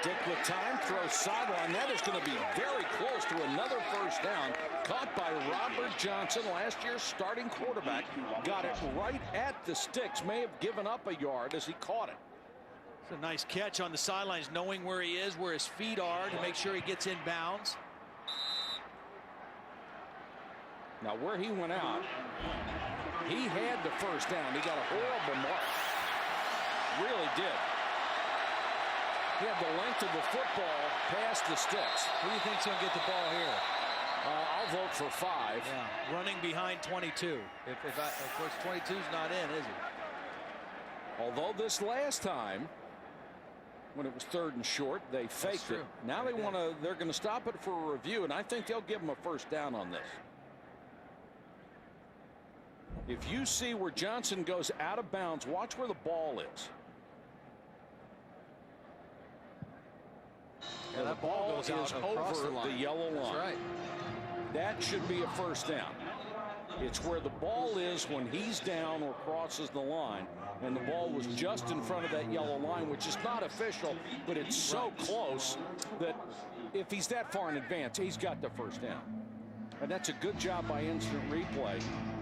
Dick with time, throws sideline. That is going to be very close to another first down. Caught by Robert Johnson, last year's starting quarterback. Got it right at the sticks. May have given up a yard as he caught it. It's a nice catch on the sidelines, knowing where he is, where his feet are, to make sure he gets in bounds. Now, where he went out, he had the first down. He got a horrible mark. Really did. He had the length of the football past the sticks. Who do you think's going to get the ball here? I'll vote for 5. Yeah, running behind 22. Of course, 22's not in, is he? Although this last time, when it was 3rd and short, they faked it. Now they're going to stop it for a review, and I think they'll give them a first down on this. If you see where Johnson goes out of bounds, watch where the ball is. Yeah, that ball goes out over the yellow line. That's right. That should be a first down. It's where the ball is when he's down or crosses the line, and the ball was just in front of that yellow line, which is not official, but it's so close that if he's that far in advance, he's got the first down. And that's a good job by instant replay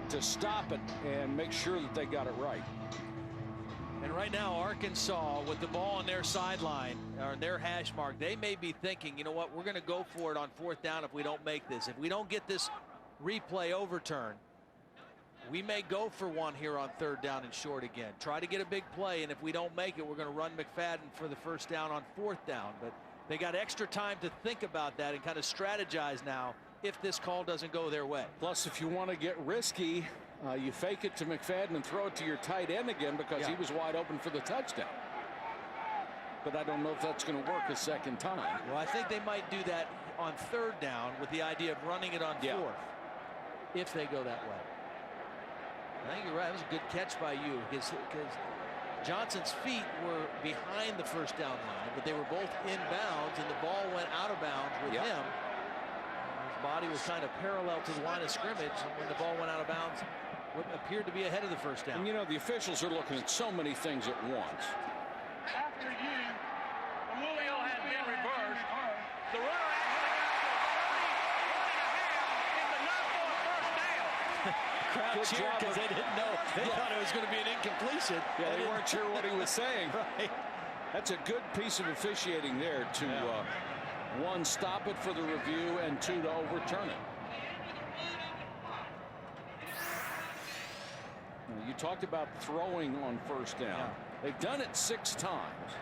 to stop it and make sure that they got it right. And right now, Arkansas, with the ball on their sideline, or their hash mark, they may be thinking, you know what, we're going to go for it on 4th down if we don't make this. If we don't get this replay overturned, we may go for one here on 3rd down and short again. Try to get a big play, and if we don't make it, we're going to run McFadden for the first down on 4th down. But they got extra time to think about that and kind of strategize now if this call doesn't go their way. Plus, if you want to get risky, you fake it to McFadden and throw it to your tight end again because he was wide open for the touchdown. But I don't know if that's going to work a second time. Well, I think they might do that on 3rd down with the idea of running it on 4th if they go that way. I think you're right. It was a good catch by you because Johnson's feet were behind the first down line, but they were both in bounds, and the ball went out of bounds with him. His body was kind of parallel to the line of scrimmage, and when the ball went out of bounds, what appeared to be ahead of the first down. And you know, the officials are looking at so many things at once. After you, the wheel has been reversed. The runner actually got to the 30, 1.5 is the not for a first down. Crowd cheered because they didn't know. They thought it was going to be an incompletion. Yeah, they weren't sure what he was saying. Right. That's a good piece of officiating there to, 1, stop it for the review, and 2, to overturn it. You talked about throwing on first down. They've done it 6 times,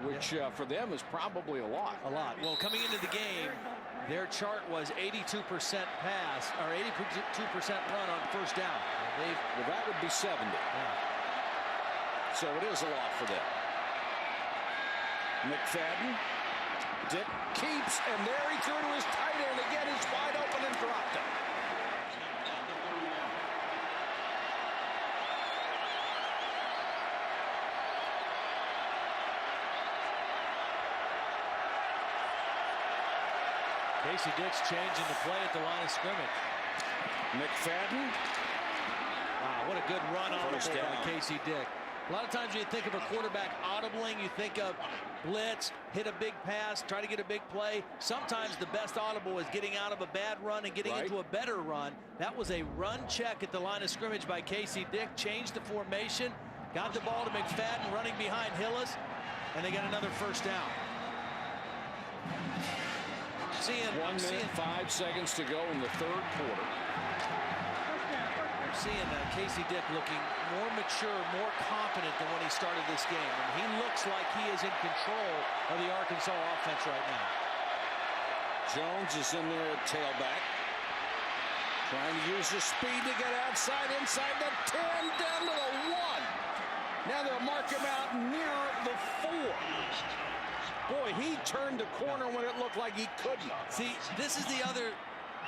which for them is probably a lot. A lot. Well, coming into the game, their chart was 82% pass, or 82% run on first down. Well, that would be 70. So it is a lot for them. McFadden. Dick keeps, and there he threw to his tight end again. He's wide open and dropped it. Casey Dick's changing the play at the line of scrimmage. McFadden. Wow, what a good run on First by down. Casey Dick. A lot of times when you think of a quarterback audibling, you think of blitz, hit a big pass, try to get a big play. Sometimes the best audible is getting out of a bad run and getting into a better run. That was a run check at the line of scrimmage by Casey Dick. Changed the formation, got the ball to McFadden running behind Hillis, and they got another first down. I'm seeing 5 seconds to go in the third quarter. I'm seeing Casey Dick looking more mature, more confident than when he started this game. And he looks like he is in control of the Arkansas offense right now. Jones is in there at tailback. Trying to use his speed to get outside, inside the 10, down to the 1. Now they'll mark him out near the 4. Boy, he turned the corner when it looked like he couldn't. See, this is the other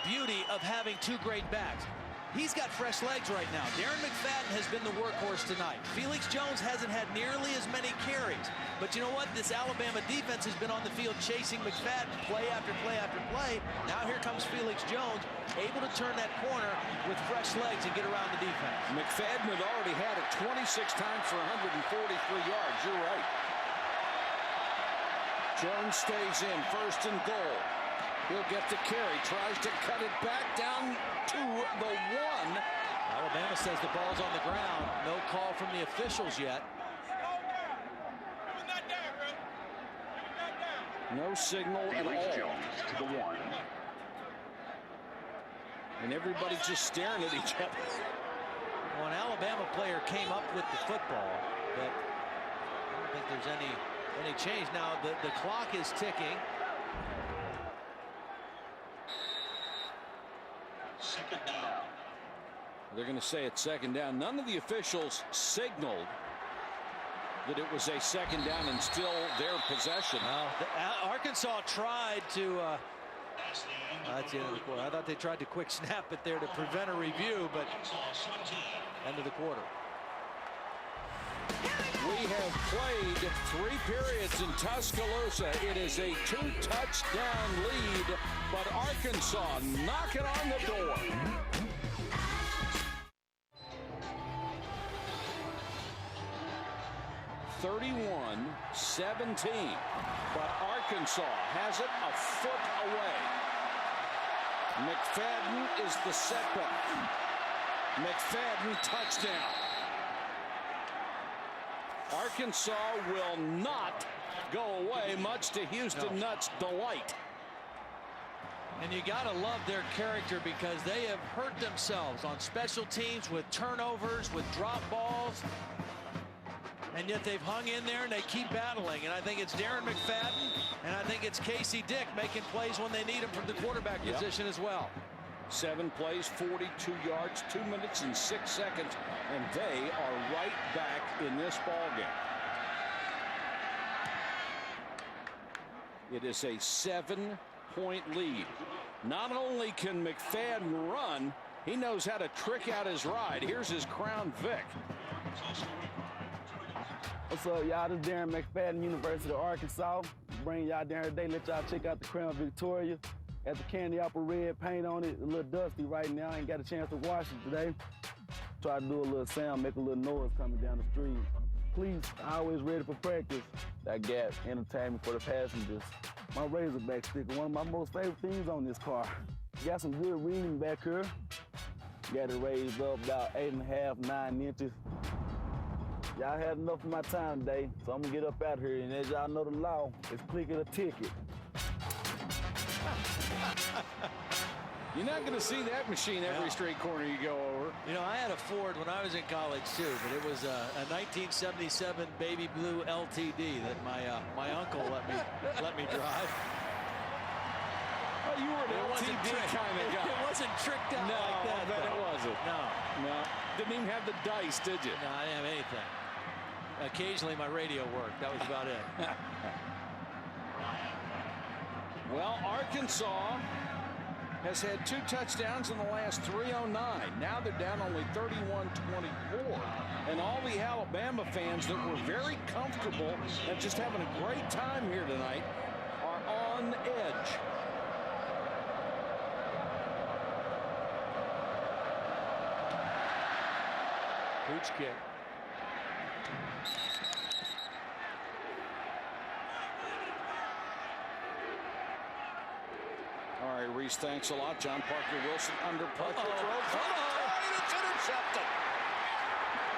beauty of having two great backs. He's got fresh legs right now. Darren McFadden has been the workhorse tonight. Felix Jones hasn't had nearly as many carries. But you know what? This Alabama defense has been on the field chasing McFadden play after play after play. Now here comes Felix Jones, able to turn that corner with fresh legs and get around the defense. McFadden had already had it 26 times for 143 yards. You're right. Jones stays in, first and goal. He'll get the carry, tries to cut it back down to the 1. Alabama says the ball's on the ground. No call from the officials yet. No signal at Felix all. Jones to the 1. And everybody's just staring at each other. Well, an Alabama player came up with the football, but I don't think there's any change. Now the clock is ticking. Second down. They're going to say it's second down. None of the officials signaled that it was a second down and still their possession. Arkansas tried to that's the end of the quarter. I thought they tried to quick snap it there to prevent a review, but end of the quarter. We have played 3 periods in Tuscaloosa. It is a 2-touchdown lead, but Arkansas knocking on the door. (31-17), but Arkansas has it a foot away. McFadden is the setback. McFadden touchdown. Arkansas will not go away, much to Houston Nutt's delight. And you got to love their character because they have hurt themselves on special teams with turnovers, with drop balls. And yet they've hung in there and they keep battling. And I think it's Darren McFadden and I think it's Casey Dick making plays when they need him from the quarterback position as well. 7 plays, 42 yards, 2 minutes and 6 seconds, and they are right back in this ballgame. It is a 7-point lead. Not only can McFadden run, he knows how to trick out his ride. Here's his Crown Vic. What's up, y'all? This is Darren McFadden, University of Arkansas. Bring y'all down today, let y'all check out the Crown Victoria. Got the candy apple red paint on it, a little dusty right now. Ain't got a chance to wash it today. Try to do a little sound, make a little noise coming down the street. Please, always ready for practice. That got entertainment for the passengers. My Razorback sticker, one of my most favorite things on this car. Got some good reading back here. Got it raised up about 8.5, 9 inches. Y'all had enough of my time today, so I'm gonna get up out here. And as y'all know the law, it's click it or ticket. You're not going to see that machine every street corner you go over. You know, I had a Ford when I was in college too, but it was a 1977 baby blue LTD that my uncle let me drive. Oh, you were an LTD kind of guy. It wasn't tricked out like that. I bet it wasn't. No. Didn't even have the dice, did you? No, I didn't have anything. occasionally my radio worked. That was about it. Well, Arkansas has had 2 touchdowns in the last 3:09. Now they're down only 31-24. And all the Alabama fans that were very comfortable and just having a great time here tonight are on edge. Hooch kick. All right, Reese, thanks a lot. John Parker Wilson under pressure. It's intercepted.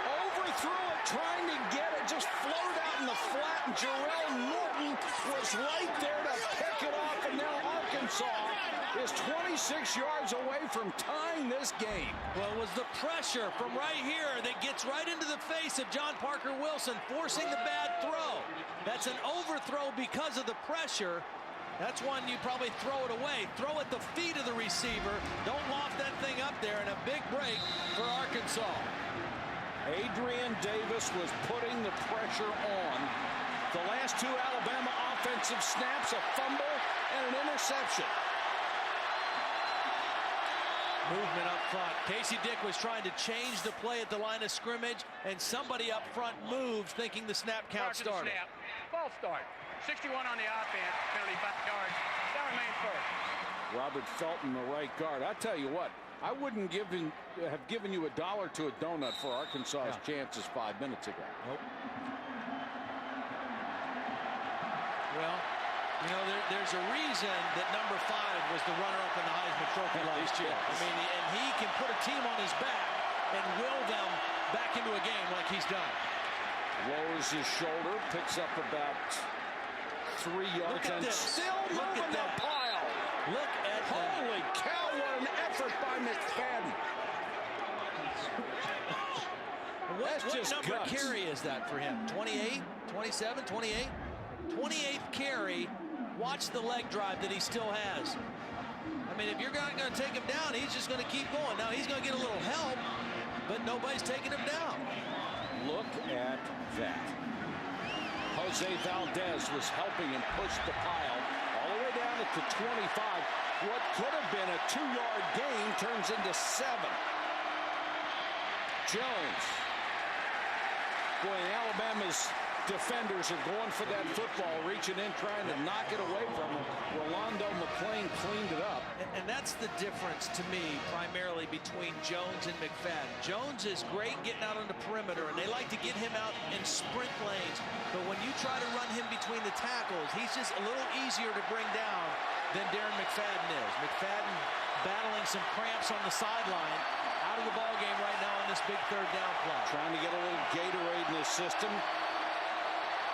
Overthrew it, trying to get it. Just floated out in the flat, and Jarrell Norton was right there to pick it off. And now Arkansas is 26 yards away from tying this game. Well, it was the pressure from right here that gets right into the face of John Parker Wilson, forcing the bad throw. That's an overthrow because of the pressure. That's one you probably throw it away. Throw at the feet of the receiver. Don't loft that thing up there, and a big break for Arkansas. Adrian Davis was putting the pressure on. The last 2 Alabama offensive snaps, a fumble and an interception. Movement up front. Casey Dick was trying to change the play at the line of scrimmage, and somebody up front moved thinking the snap count started. Snap. Ball start. 61 on the offense. Penalty 5 yards. That remains first. Robert Felton, the right guard. I tell you what, I wouldn't have given you $1 to a donut for Arkansas's chances 5 minutes ago. Nope. Well, you know, there's a reason that number 5 was the runner-up in the Heisman Trophy last year. I mean, and he can put a team on his back and will them back into a game like he's done. Lowers his shoulder, picks up about 3 yards, and still moving the pile. Look at Holy cow, what an effort by McFadden. What just number guts. carry is that for him? 28, 27, 28? 28th carry. Watch the leg drive that he still has. I mean, if you're not going to take him down, he's just going to keep going. Now, he's going to get a little help, but nobody's taking him down. Look at that. Jose Valdez was helping him push the pile all the way down at the 25. What could have been a 2-yard gain turns into 7. Jones. Boy, Alabama's defenders are going for that football, reaching in, trying to knock it away from him. Rolando McClain cleaned it up. And that's the difference to me, primarily between Jones and McFadden. Jones is great getting out on the perimeter, and they like to get him out in sprint lanes. But when you try to run him between the tackles, he's just a little easier to bring down than Darren McFadden is. McFadden battling some cramps on the sideline, out of the ball game right now on this big 3rd down play. Trying to get a little Gatorade in his system.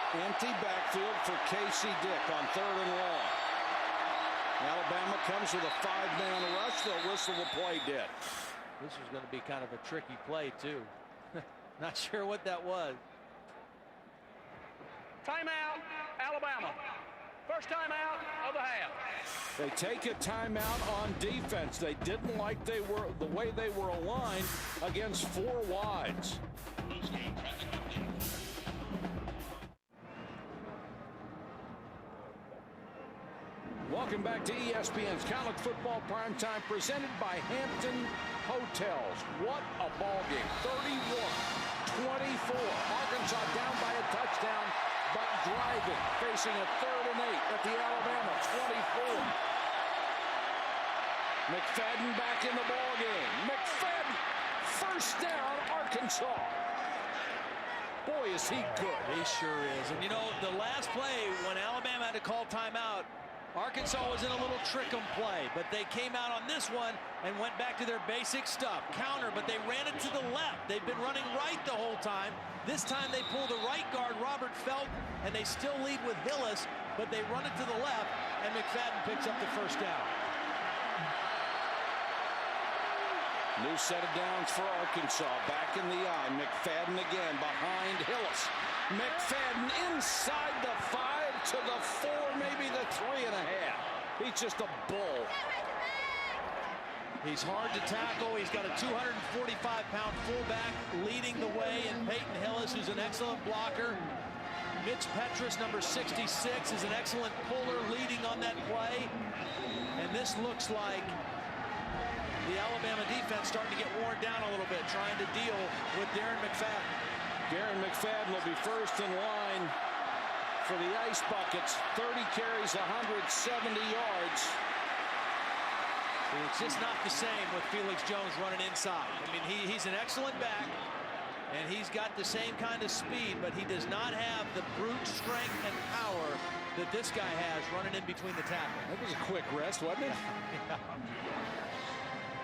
Empty backfield for Casey Dick on 3rd and long. Alabama comes with a 5-man rush. They'll whistle the play dead. This was going to be kind of a tricky play, too. Not sure what that was. Timeout, Alabama. First timeout of the half. They take a timeout on defense. They didn't like the way they were aligned against 4 wides. Welcome back to ESPN's College Football Primetime, presented by Hampton Hotels. What a ball game. 31-24. Arkansas down by a touchdown, but driving, facing a 3rd and 8 at the Alabama 24. McFadden back in the ball game. McFadden, first down, Arkansas. Boy, is he good. He sure is. And you know, the last play when Alabama had to call timeout, Arkansas was in a little trick-em play, but they came out on this one and went back to their basic stuff. Counter, but they ran it to the left. They've been running right the whole time. This time they pull the right guard, Robert Felton, and they still lead with Hillis, but they run it to the left, and McFadden picks up the first down. New set of downs for Arkansas. Back in the eye. McFadden again behind Hillis. McFadden inside the 5 to the 4, maybe the 3.5. He's just a bull. He's hard to tackle. He's got a 245-pound fullback leading the way in Peyton Hillis, who's an excellent blocker. Mitch Petrus, number 66, is an excellent puller leading on that play. And this looks like the Alabama defense starting to get worn down a little bit, trying to deal with Darren McFadden. Darren McFadden will be first in line for the Ice Buckets. 30 carries, 170 yards. It's just not the same with Felix Jones running inside. I mean, he's an excellent back, and he's got the same kind of speed, but he does not have the brute strength and power that this guy has running in between the tackles. That was a quick rest, wasn't it? Yeah.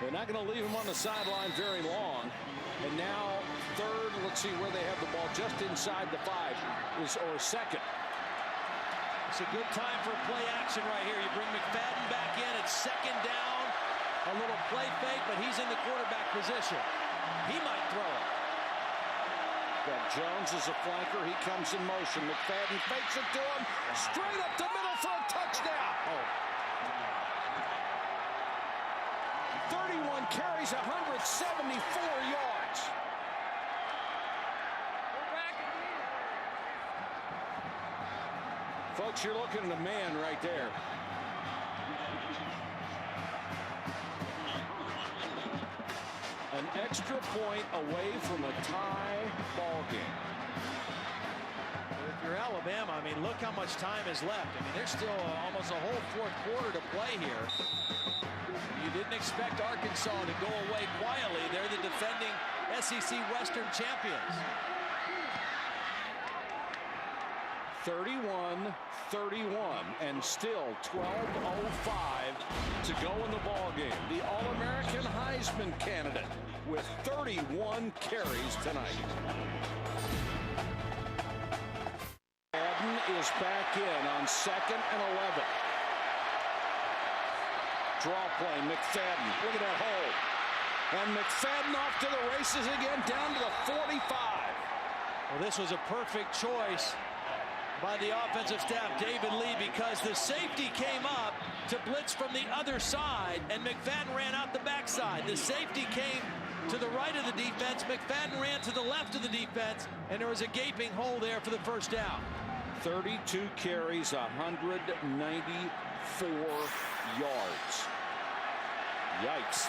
They're not going to leave him on the sideline very long. And now third, let's see where they have the ball, just inside the 5 or second. It's a good time for play action right here. You bring McFadden back in. It's second down. A little play fake, but he's in the quarterback position. He might throw it. Got Jones as a flanker. He comes in motion. McFadden fakes it to him. Straight up the middle for a touchdown. 31 carries, 174 yards. Folks, you're looking at a man right there. An extra point away from a tie ball game. If you're Alabama, I mean, look how much time is left. I mean, there's still almost a whole fourth quarter to play here. You didn't expect Arkansas to go away quietly. They're the defending SEC Western champions. 31-31, and still 12:05 to go in the ball game. The All-American Heisman candidate with 31 carries tonight. Madden is back in on 2nd and 11. Draw play, McFadden. Look at that hole. And McFadden off to the races again, down to the 45. Well, this was a perfect choice by the offensive staff, David Lee, because the safety came up to blitz from the other side, and McFadden ran out the backside. The safety came to the right of the defense. McFadden ran to the left of the defense, and there was a gaping hole there for the first down. 32 carries, 194 yards. Yikes.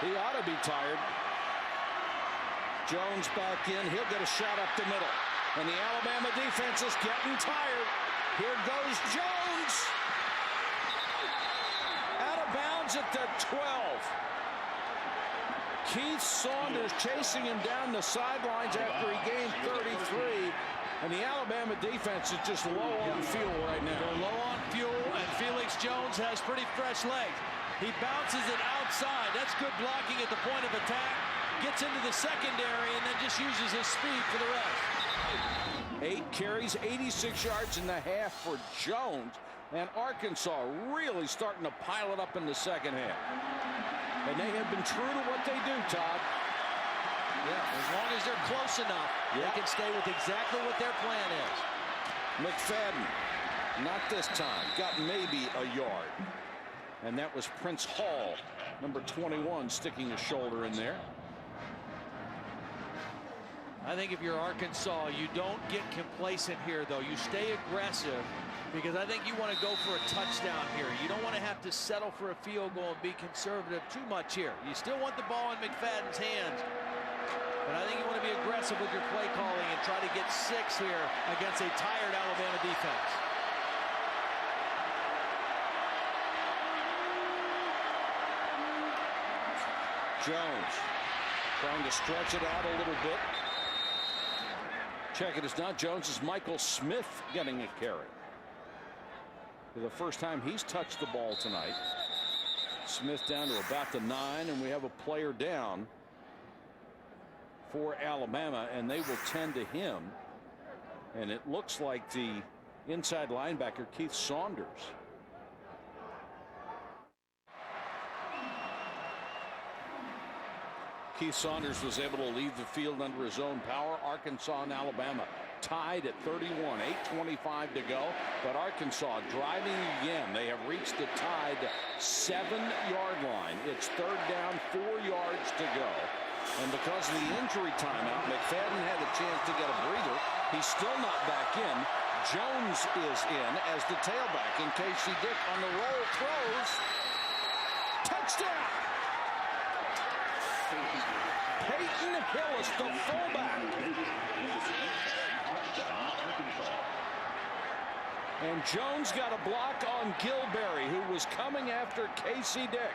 He ought to be tired. Jones back in. He'll get a shot up the middle. And the Alabama defense is getting tired. Here goes Jones. Out of bounds at the 12. Keith Saunders chasing him down the sidelines after he gained 33. And the Alabama defense is just low on fuel right now. They're low on fuel, and Felix Jones has pretty fresh legs. He bounces it outside. That's good blocking at the point of attack. Gets into the secondary and then just uses his speed for the rest. 8 carries, 86 yards in the half for Jones. And Arkansas really starting to pile it up in the second half. And they have been true to what they do, Todd. Yeah, as long as they're close enough, they can stay with exactly what their plan is. McFadden, not this time, got maybe a yard. And that was Prince Hall, number 21, sticking his shoulder in there. I think if you're Arkansas, you don't get complacent here, though. You stay aggressive, because I think you want to go for a touchdown here. You don't want to have to settle for a field goal and be conservative too much here. You still want the ball in McFadden's hands, but I think you want to be aggressive with your play calling and try to get 6 here against a tired Alabama defense. Jones trying to stretch it out a little bit. Check it, it's not Jones, it's Michael Smith getting a carry. For the first time he's touched the ball tonight. Smith down to about the 9, and we have a player down for Alabama, and they will tend to him. And it looks like the inside linebacker, Keith Saunders. Keith Saunders was able to leave the field under his own power. Arkansas and Alabama tied at 31, 8:25 to go. But Arkansas driving again. They have reached the tied 7-yard line. It's third down, 4 yards to go. And because of the injury timeout, McFadden had a chance to get a breather. He's still not back in. Jones is in as the tailback, and Casey Dick on the roll throws. Touchdown! Peyton Hillis, the fullback. And Jones got a block on Gilberry, who was coming after Casey Dick.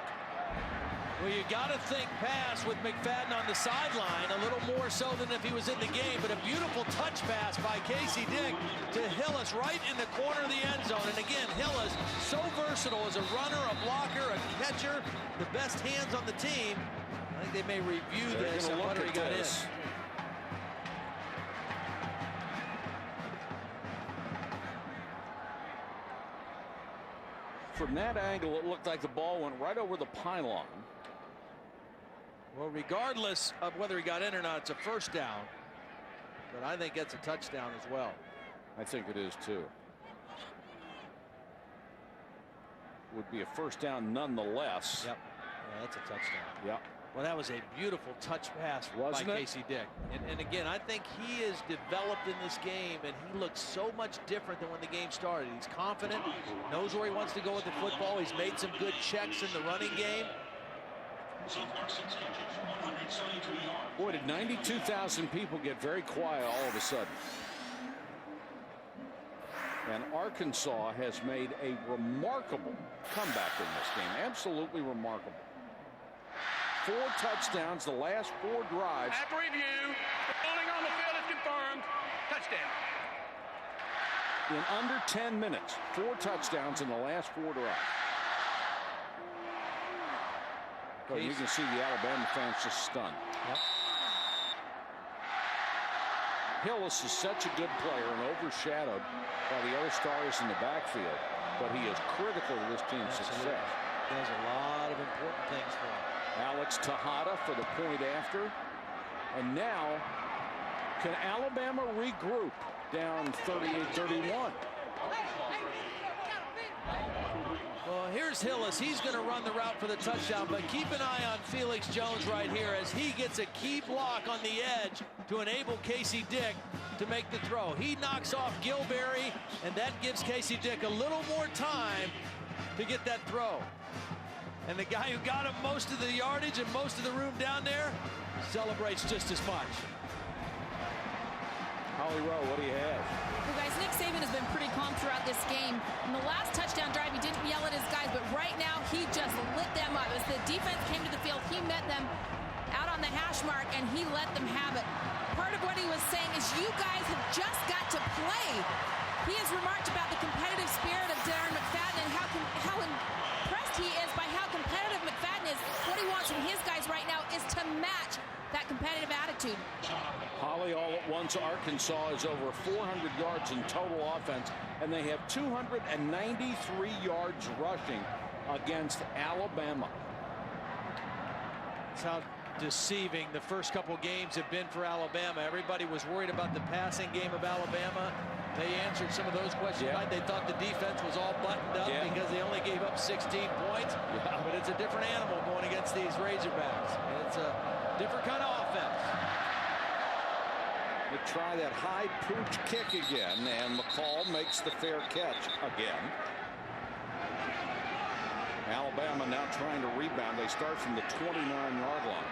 Well, you got to think pass with McFadden on the sideline, a little more so than if he was in the game, but a beautiful touch pass by Casey Dick to Hillis right in the corner of the end zone. And again, Hillis, so versatile as a runner, a blocker, a catcher, the best hands on the team. I think they may review this and whether he got in. From that angle, it looked like the ball went right over the pylon. Well, regardless of whether he got in or not, it's a first down. But I think it's a touchdown as well. I think it is too. Would be a first down nonetheless. Yep. Yeah, that's a touchdown. Yep. Well, that was a beautiful touch pass by Casey Dick. And again, I think he is developed in this game, and he looks so much different than when the game started. He's confident, knows where he wants to go with the football. He's made some good checks in the running game. Boy, did 92,000 people get very quiet all of a sudden. And Arkansas has made a remarkable comeback in this game. Absolutely remarkable. 4 touchdowns the last 4 drives. At review, the holding on the field is confirmed. Touchdown. In under 10 minutes, 4 touchdowns in the last 4 drives. But you can see the Alabama fans just stunned. Yep. Hillis is such a good player and overshadowed by the other stars in the backfield, but he is critical to this team's success. Does a lot of important things for him. Alex Tejada for the point after. And now, can Alabama regroup down 38-31? Well, here's Hillis. He's going to run the route for the touchdown, but keep an eye on Felix Jones right here as he gets a key block on the edge to enable Casey Dick to make the throw. He knocks off Gilberry, and that gives Casey Dick a little more time to get that throw. And the guy who got him most of the yardage and most of the room down there celebrates just as much. Holly Rowe, what do you have? Well, guys, Nick Saban has been pretty calm throughout this game. In the last touchdown drive, he didn't yell at his guys, but right now he just lit them up. As the defense came to the field, he met them out on the hash mark, and he let them have it. Part of what he was saying is you guys have just got to play. He has remarked about the competitive spirit of Darren McFadden and how impressed he is by how competitive McFadden is. What he wants from his guys right now is to match that competitive attitude. Holly, all at once, Arkansas is over 400 yards in total offense, and they have 293 yards rushing against Alabama. That's how deceiving the first couple games have been for Alabama. Everybody was worried about the passing game of Alabama. They answered some of those questions. Yeah. They thought the defense was all buttoned up because they only gave up 16 points. Yeah. But it's a different animal going against these Razorbacks. It's a different kind of offense. They try that high pooch kick again, and McCall makes the fair catch again. Alabama now trying to rebound. They start from the 29-yard line.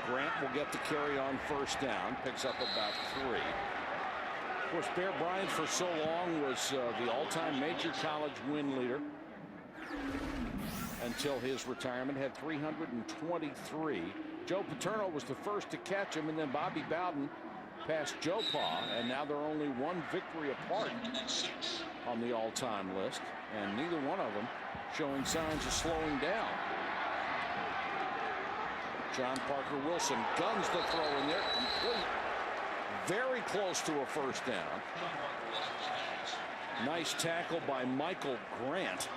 Grant will get the carry on first down, picks up about 3. Of course, Bear Bryant for so long was the all-time major college win leader until his retirement, had 323. Joe Paterno was the first to catch him, and then Bobby Bowden passed Joe Pa, and now they're only 1 victory apart on the all-time list, and neither one of them showing signs of slowing down. John Parker Wilson guns the throw in there, complete. Very close to a first down. Nice tackle by Michael Grant.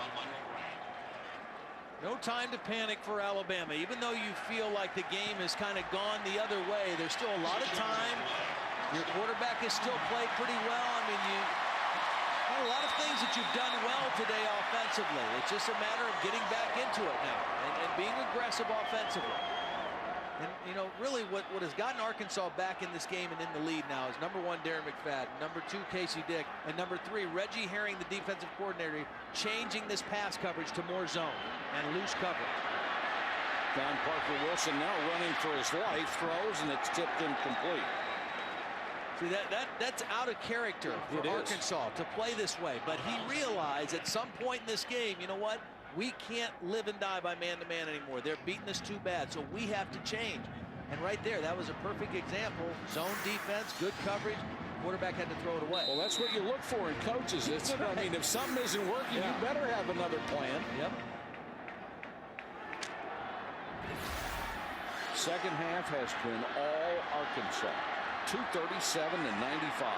No time to panic for Alabama. Even though you feel like the game has kind of gone the other way, there's still a lot of time. Your quarterback has still played pretty well. I mean, a lot of things that you've done well today offensively. It's just a matter of getting back into it now and being aggressive offensively. And, you know, really what has gotten Arkansas back in this game and in the lead now is number 1, Darren McFadden, number 2, Casey Dick, and number 3, Reggie Herring, the defensive coordinator, changing this pass coverage to more zone and loose coverage. John Parker Wilson now running for his life, throws, and it's tipped incomplete. See, that's out of character for Arkansas to play this way, but he realized at some point in this game, you know what? We can't live and die by man-to-man anymore. They're beating us too bad, so we have to change. And right there, that was a perfect example. Zone defense, good coverage. Quarterback had to throw it away. Well, that's what you look for in coaches. I mean, if something isn't working, you better have another plan. Yep. Second half has been all Arkansas. 237-95.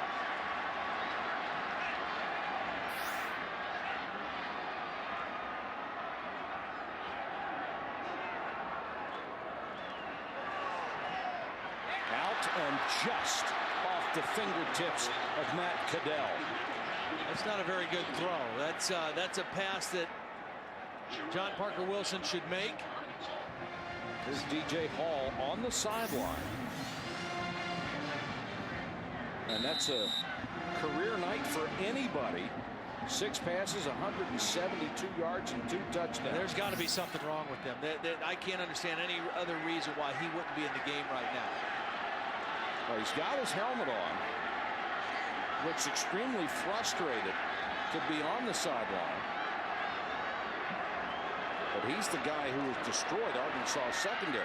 And just off the fingertips of Matt Caddell. That's not a very good throw. That's a pass that John Parker Wilson should make. Here's DJ Hall on the sideline. And that's a career night for anybody. 6 passes, 172 yards, and 2 touchdowns. There's got to be something wrong with them. I can't understand any other reason why he wouldn't be in the game right now. Well, he's got his helmet on. Looks extremely frustrated to be on the sideline. But he's the guy who has destroyed Arkansas' secondary.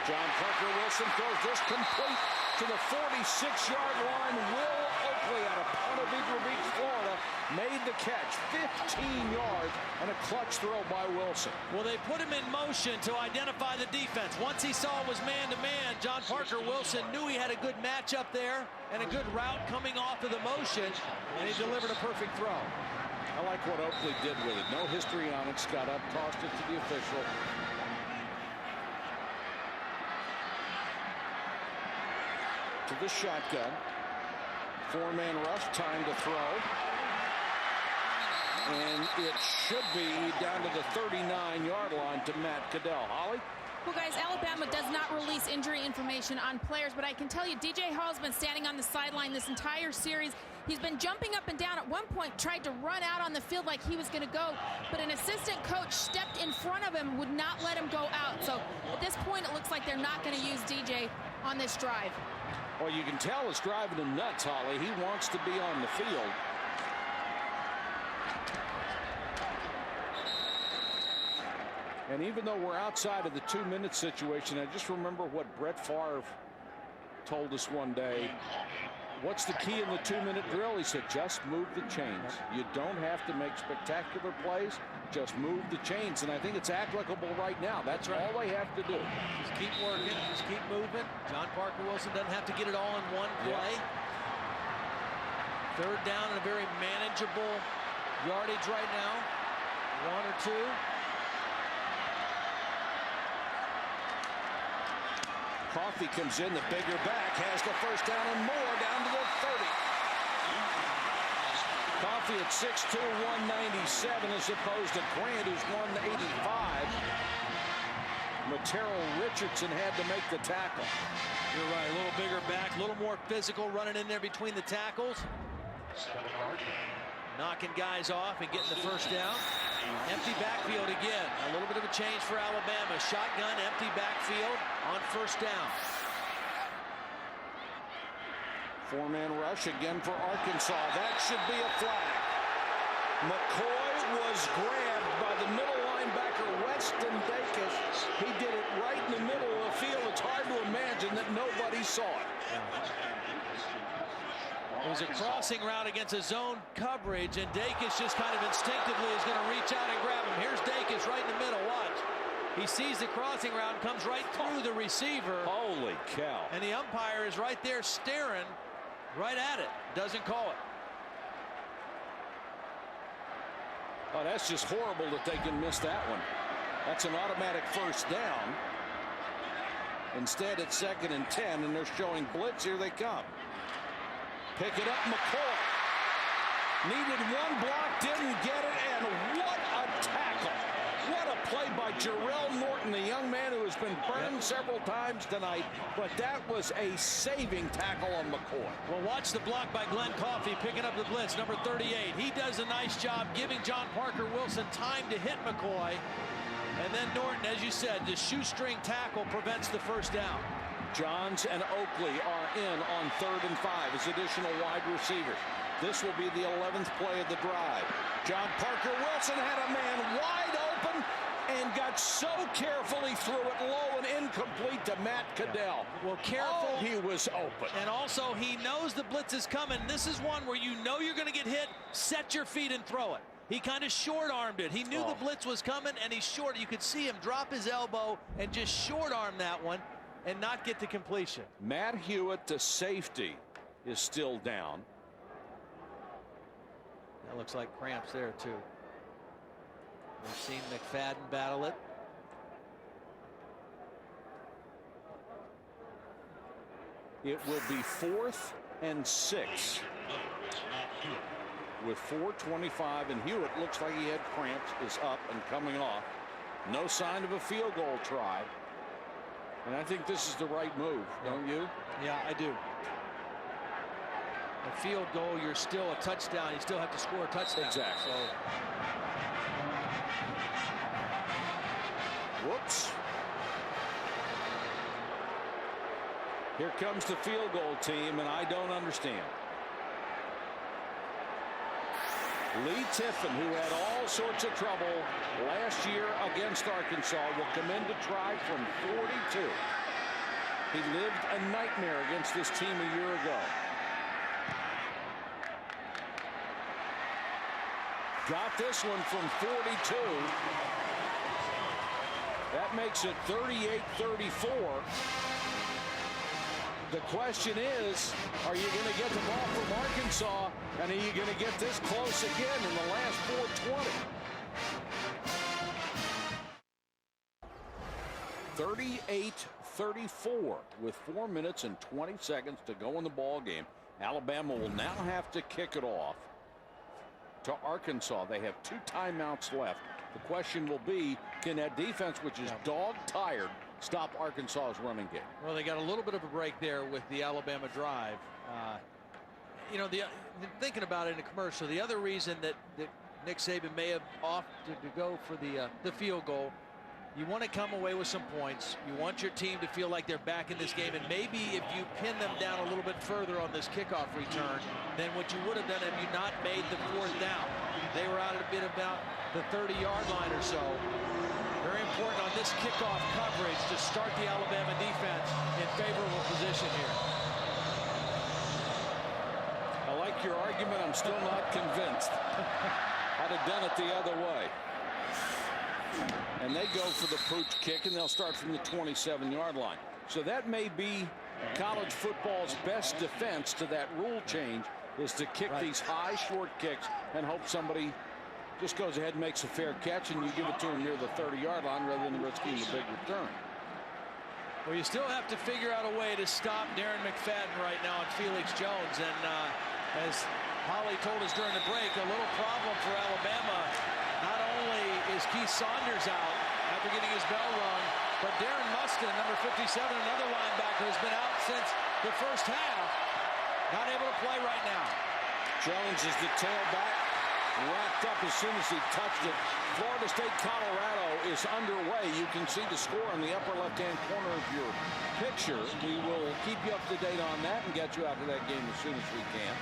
John Parker Wilson throws this complete to the 46-yard line. Will Oakley out of Ponte Vedra Beach, Florida, made the catch. 15 yards and a clutch throw by Wilson. Well, they put him in motion to identify the defense. Once he saw it was man-to-man, John Parker Wilson knew he had a good matchup there and a good route coming off of the motion, and he delivered a perfect throw. I like what Oakley did with it. No histrionics. Got up, tossed it to the official. To the shotgun. 4-man rush, time to throw. And it should be down to the 39-yard line to Matt Caddell. Holly? Well, guys, Alabama does not release injury information on players, but I can tell you DJ Hall's been standing on the sideline this entire series. He's been jumping up and down. At one point, tried to run out on the field like he was going to go, but an assistant coach stepped in front of him, would not let him go out. So at this point, it looks like they're not going to use DJ on this drive. Well, you can tell it's driving him nuts, Holly. He wants to be on the field. And even though we're outside of the 2-minute situation, I just remember what Brett Favre told us one day. What's the key in the 2-minute drill? He said, just move the chains. You don't have to make spectacular plays. Just move the chains. And I think it's applicable right now. That's all they have to do. Just keep working. Just keep moving. John Parker Wilson doesn't have to get it all in one play. Third down in a very manageable yardage right now. 1 or 2. Coffee comes in, the bigger back, has the first down and more, down to the 30. Coffee at 6'2", 197, as opposed to Grant, who's 185. Materrell Richardson had to make the tackle. You're right, a little bigger back, a little more physical, running in there between the tackles. Knocking guys off and getting the first down. Empty backfield again. A little bit of a change for Alabama. Shotgun, empty backfield on first down. 4-man rush again for Arkansas. That should be a flag. McCoy was grabbed by the middle linebacker, Weston Dacus. He did it right in the middle of the field. It's hard to imagine that nobody saw it. It was a crossing route against a zone coverage, and Dacus just kind of instinctively is going to reach out and grab him. Here's Dacus right in the middle. Watch. He sees the crossing route and comes right through the receiver. Holy cow. And the umpire is right there staring right at it. Doesn't call it. Oh, that's just horrible that they can miss that one. That's an automatic first down. Instead, it's 2nd and 10, and they're showing blitz. Here they come. Pick it up, McCoy. Needed one block, didn't get it, and what a tackle. What a play by Jarrell Norton, the young man who has been burned several times tonight, but that was a saving tackle on McCoy. Well, watch the block by Glenn Coffey picking up the blitz, number 38. He does a nice job giving John Parker Wilson time to hit McCoy. And then Norton, as you said, the shoestring tackle prevents the first down. Johns and Oakley are in on 3rd and 5 as additional wide receivers. This will be the 11th play of the drive. John Parker Wilson had a man wide open and got so careful he threw it low and incomplete to Matt Caddell. Well, careful. Oh, he was open. And also, he knows the blitz is coming. This is one where you know you're going to get hit. Set your feet and throw it. He kind of short-armed it. He knew the blitz was coming, and he short. You could see him drop his elbow and just short-arm that one and not get to completion. Matt Hewitt, the safety, is still down. That looks like cramps there, too. We've seen McFadden battle it. It will be 4th and 6. With 4:25, and Hewitt looks like he had cramps, is up and coming off. No sign of a field goal try. And I think this is the right move, don't you? Yeah, I do. A field goal, you're still a touchdown. You still have to score a touchdown. Exactly. So. Whoops. Here comes the field goal team, and I don't understand. Lee Tiffin, who had all sorts of trouble last year against Arkansas, will come in to try from 42. He lived a nightmare against this team a year ago. Got this one from 42. That makes it 38-34. The question is, are you going to get the ball from Arkansas, and are you going to get this close again in the last 4:20? 38-34 with 4 minutes and 20 seconds to go in the ball game. Alabama will now have to kick it off to Arkansas. They have 2 timeouts left. The question will be, can that defense, which is dog tired, stop Arkansas's running game? Well, they got a little bit of a break there with the Alabama drive. You know, thinking about it in a commercial, the other reason that Nick Saban may have opted to go for the field goal, you want to come away with some points. You want your team to feel like they're back in this game, and maybe if you pin them down a little bit further on this kickoff return than what you would have done if you not made the 4th down. They were out a bit about the 30-yard line or so. Very important on this kickoff coverage to start the Alabama defense in favorable position here. I like your argument. I'm still not convinced. I'd have done it the other way. And they go for the pooch kick, and they'll start from the 27-yard line. So that may be college football's best defense to that rule change, is to kick these high, short kicks and hope somebody just goes ahead and makes a fair catch, and you give it to him near the 30-yard line rather than risking the big return. Well, you still have to figure out a way to stop Darren McFadden right now and Felix Jones. And as Holly told us during the break, a little problem for Alabama. Not only is Keith Saunders out after getting his bell rung, but Darren Mustin, number 57, another linebacker, has been out since the first half. Not able to play right now. Jones is the tailback, wrapped up as soon as he touched it. Florida State, Colorado is underway. You can see the score on the upper left-hand corner of your picture. We will keep you up to date on that and get you out of that game as soon as we can.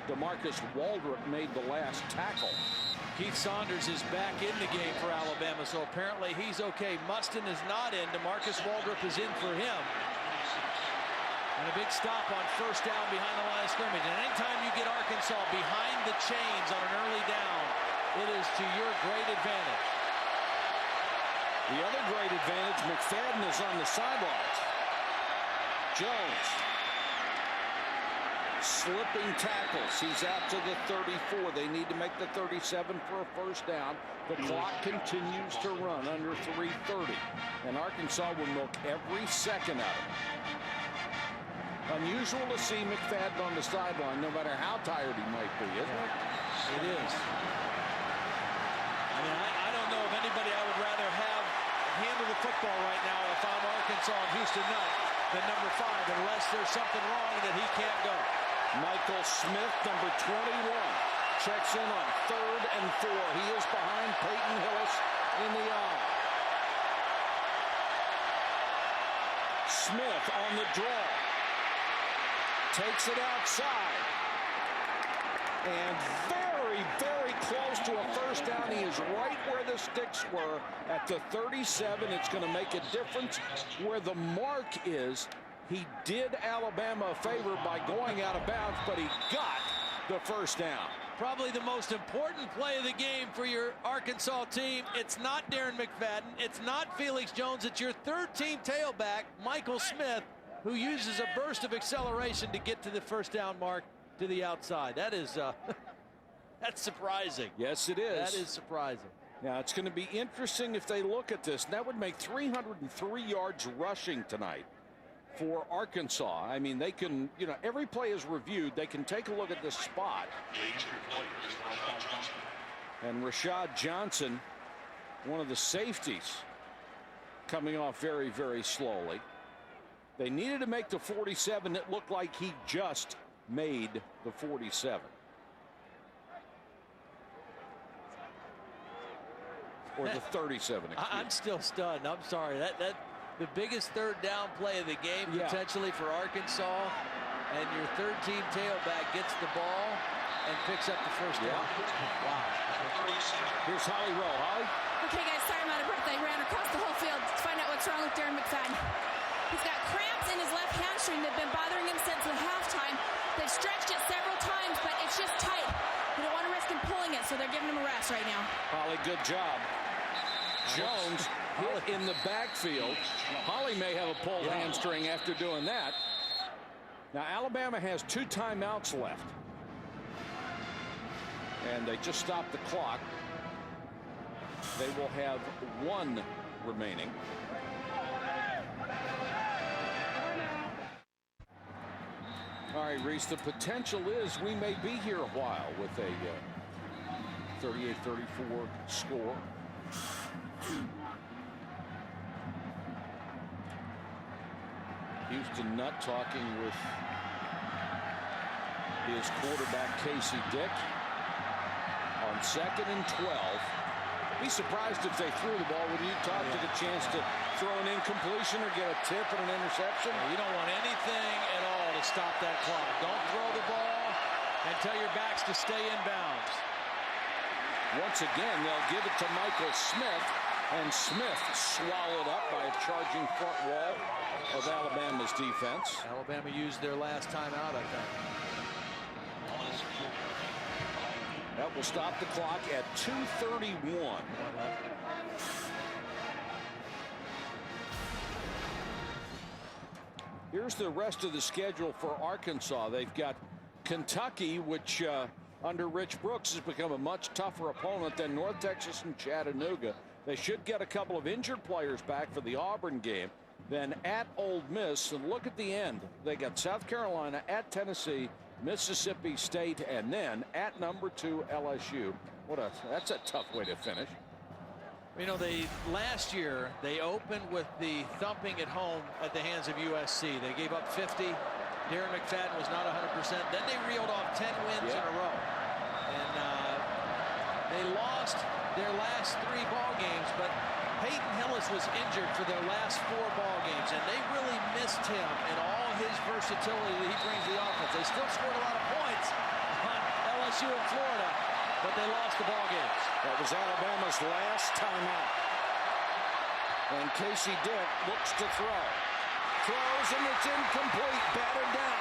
DeMarcus Waldrop made the last tackle. Keith Saunders is back in the game for Alabama, so apparently he's okay. Mustin is not in. DeMarcus Waldrop is in for him. And a big stop on first down behind the line of scrimmage. And anytime you get Arkansas behind the chains on an early down, it is to your great advantage. The other great advantage, McFadden is on the sidelines. Jones. Slipping tackles. He's out to the 34. They need to make the 37 for a first down. The clock continues to run under 3:30. And Arkansas will milk every second out of it. Unusual to see McFadden on the sideline, no matter how tired he might be, isn't it? It is. I mean, I don't know of anybody I would rather have handle the football right now if I'm Arkansas and Houston Nutt than number 5, unless there's something wrong that he can't go. Michael Smith, number 21, checks in on 3rd and 4. He is behind Peyton Hillis in the eye. Smith on the draw. Takes it outside. And very, very close to a first down. He is right where the sticks were at the 37. It's going to make a difference where the mark is. He did Alabama a favor by going out of bounds, but he got the first down. Probably the most important play of the game for your Arkansas team. It's not Darren McFadden. It's not Felix Jones. It's your third-team tailback, Michael Smith, who uses a burst of acceleration to get to the first down mark to the outside. That is that's surprising. Yes, it is. That is surprising. Now, it's going to be interesting if they look at this. That would make 303 yards rushing tonight for Arkansas. I mean, they can, you know, every play is reviewed. They can take a look at this spot. And Rashad Johnson, one of the safeties, coming off very, very slowly. They needed to make the 47. It looked like he just made the 47. Or the 37. I'm still stunned. I'm sorry. That the biggest third down play of the game potentially for Arkansas, and your third-team tailback gets the ball and picks up the first down. Wow. Here's Holly Rowe. Holly? Okay, guys, sorry I'm out of breath. I ran across the whole field to find out what's wrong with Darren McFadden. He's got cramps in his left hamstring that have been bothering him since the halftime. They've stretched it several times, but it's just tight. They don't want to risk him pulling it, so they're giving him a rest right now. Holly, good job. Jones hit in the backfield. Holly may have a pulled hamstring after doing that. Now, Alabama has 2 timeouts left. And they just stopped the clock. They will have 1 remaining. All right, Reese, the potential is we may be here a while with a 38-34 score. Houston Nutt talking with his quarterback Casey Dick on 2nd and 12. Be surprised if they threw the ball. When Utah took a chance to throw an incompletion or get a tip and an interception. You don't want anything at all to stop that clock. Don't throw the ball and tell your backs to stay in bounds. Once again, they'll give it to Michael Smith, and Smith swallowed up by a charging front wall of Alabama's defense. Alabama used their last timeout, I think. That will stop the clock at 2:31. Here's the rest of the schedule for Arkansas. They've got Kentucky, which under Rich Brooks has become a much tougher opponent than North Texas and Chattanooga. They should get a couple of injured players back for the Auburn game. Then at Ole Miss, and look at the end. They got South Carolina, at Tennessee, Mississippi State, and then at number 2 LSU. That's a tough way to finish. You know, last year they opened with the thumping at home at the hands of USC. They gave up 50. Darren McFadden was not 100%. Then they reeled off 10 wins in a row, and they lost their last 3 ball games. But Peyton Hillis was injured for their last 4 ball games, and they really missed him and all his versatility that he brings to the offense. They still scored a lot of points on LSU in Florida, but they lost the ball games. That was Alabama's last timeout. And Casey Dick looks to throw. Throws, and it's incomplete. Batted down.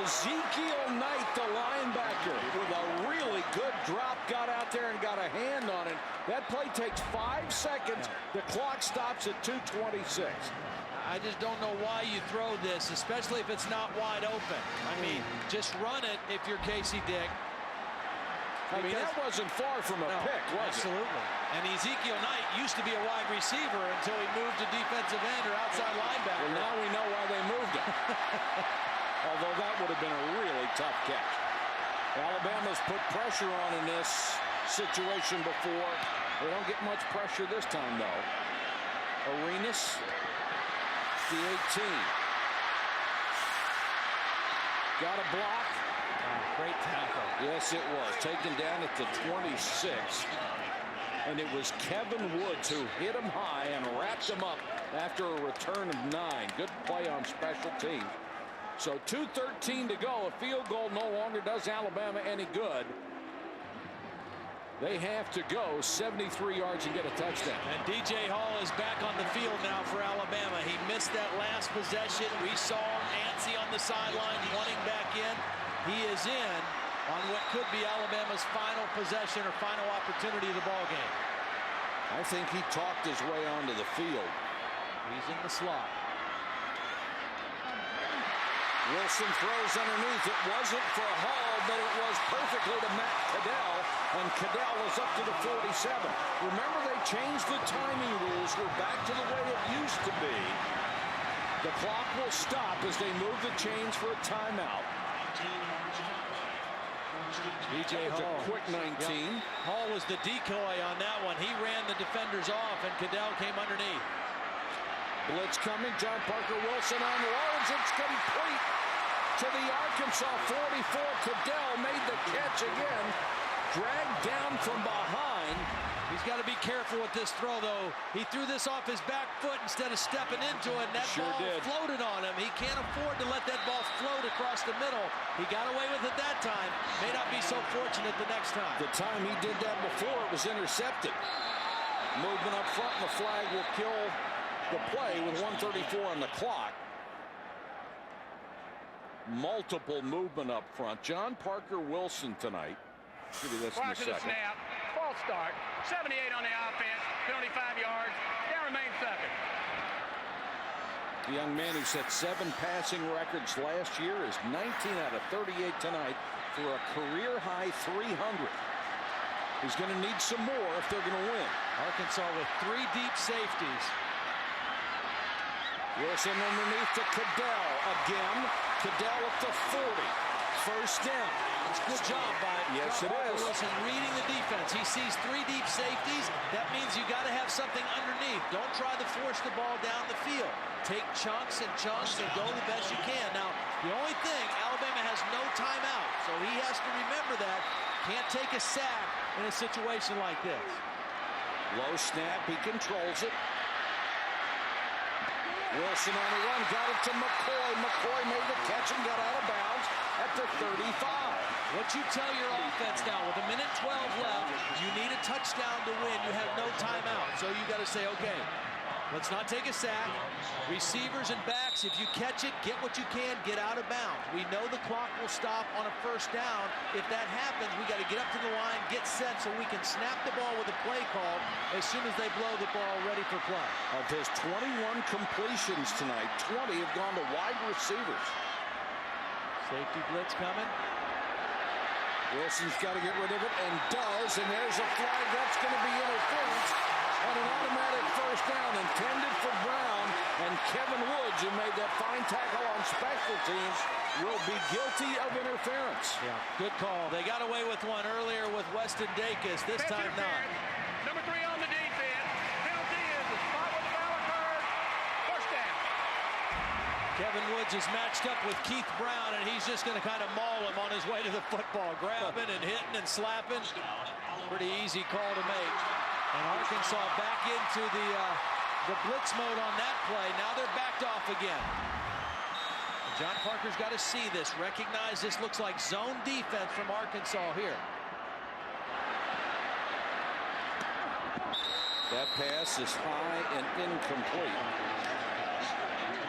Ezekiel Knight, the linebacker, with a really good drop, got out there and got a hand on it. That play takes 5 seconds. The clock stops at 2:26. I just don't know why you throw this, especially if it's not wide open. I mean, just run it if you're Casey Dick. I mean, that wasn't far from a pick, was it? Absolutely. And Ezekiel Knight used to be a wide receiver until he moved to defensive end or outside linebacker. Well, now we know why they moved him. Although that would have been a really tough catch. Alabama's put pressure on in this situation before. They don't get much pressure this time, though. Arenas, the 18. Got a block. Great tackle. Yes, it was. Taken down at the 26. And it was Kevin Woods who hit him high and wrapped him up after a return of 9. Good play on special teams. So 2:13 to go. A field goal no longer does Alabama any good. They have to go 73 yards and get a touchdown. And DJ Hall is back on the field now for Alabama. He missed that last possession. We saw Nancy on the sideline wanting back in. He is in on what could be Alabama's final possession or final opportunity of the ball game. I think he talked his way onto the field. He's in the slot. Wilson throws underneath. It wasn't for Hall, but it was perfectly to Matt Cadell, and Cadell was up to the 47. Remember, they changed the timing rules. We're back to the way it used to be. The clock will stop as they move the chains for a timeout. DJ Hall. A quick 19. Yep. Hall was the decoy on that one. He ran the defenders off, and Cadell came underneath. Blitz coming. John Parker Wilson unloads. It's complete to the Arkansas 44. Cadell made the catch again. Dragged down from behind. He's got to be careful with this throw, though. He threw this off his back foot instead of stepping into it, and that ball floated on him. He can't afford to let that ball float across the middle. He got away with it that time. May not be so fortunate the next time. The time he did that before, it was intercepted. Movement up front, and the flag will kill the play with 1:34 on the clock. Multiple movement up front. John Parker Wilson tonight. Give you this in a second. Snap. False start. 78 on the offense. Penalty 5 yards. Down remains 7. The young man who set 7 passing records last year is 19 out of 38 tonight for a career-high 300. He's going to need some more if they're going to win. Arkansas with 3 deep safeties. Wilson underneath to Cadell again. Cadell at the 40. First down. It's a good job by Wilson reading the defense. He sees 3 deep safeties. That means you got to have something underneath. Don't try to force the ball down the field. Take chunks and go the best you can. Now, the only thing, Alabama has no timeout, so he has to remember that. Can't take a sack in a situation like this. Low snap. He controls it. Wilson on the run, got it to McCoy. McCoy made the catch and got out of bounds at the 35. What you tell your offense now, with 1:12 left, you need a touchdown to win. You have no timeout. So you got to say, okay, let's not take a sack. Receivers and backs, if you catch it, get what you can, get out of bounds. We know the clock will stop on a first down. If that happens, we got to get up to the line, get set so we can snap the ball with a play call as soon as they blow the ball ready for play. Of his 21 completions tonight, 20 have gone to wide receivers. Safety blitz coming. Wilson's got to get rid of it, and does, and there's a flag. That's going to be interference on an automatic first down intended for Brown, and Kevin Woods, who made that fine tackle on special teams, will be guilty of interference. Yeah, good call. They got away with one earlier with Weston Dacus. This time not. Number 3 on the defense. Penalty is the spot where the foul occurred. First down. Kevin Woods is matched up with Keith Brown, and he's just going to kind of maul him on his way to the football, grabbing and hitting and slapping. Pretty easy call to make. And Arkansas back into the blitz mode on that play. Now they're backed off again. And John Parker's got to see this, recognize this looks like zone defense from Arkansas here. That pass is high and incomplete.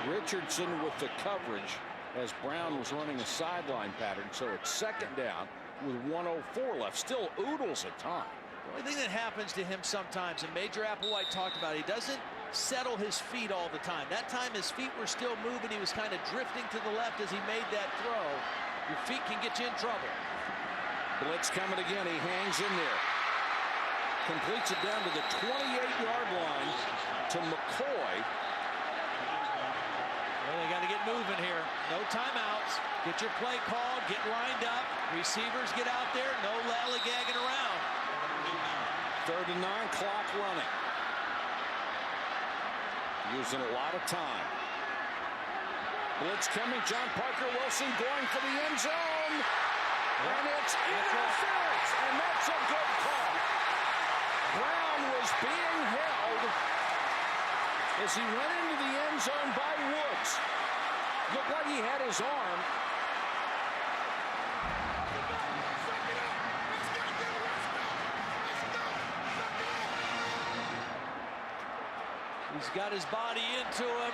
Richardson with the coverage as Brown was running a sideline pattern, so it's second down with 1:04 left. Still oodles of time. The only thing that happens to him sometimes, and Major Applewhite talked about it, he doesn't settle his feet all the time. That time his feet were still moving. He was kind of drifting to the left as he made that throw. Your feet can get you in trouble. Blitz coming again. He hangs in there. Completes it down to the 28-yard line to McCoy. Well, they got to get moving here. No timeouts. Get your play called. Get lined up. Receivers get out there. No lollygagging around. 3rd and 9, clock running. Using a lot of time. Blitz coming. John Parker Wilson going for the end zone. And it's interference. And that's a good call. Brown was being held as he went into the end zone by Woods. Looked like he had his arm. He's got his body into him.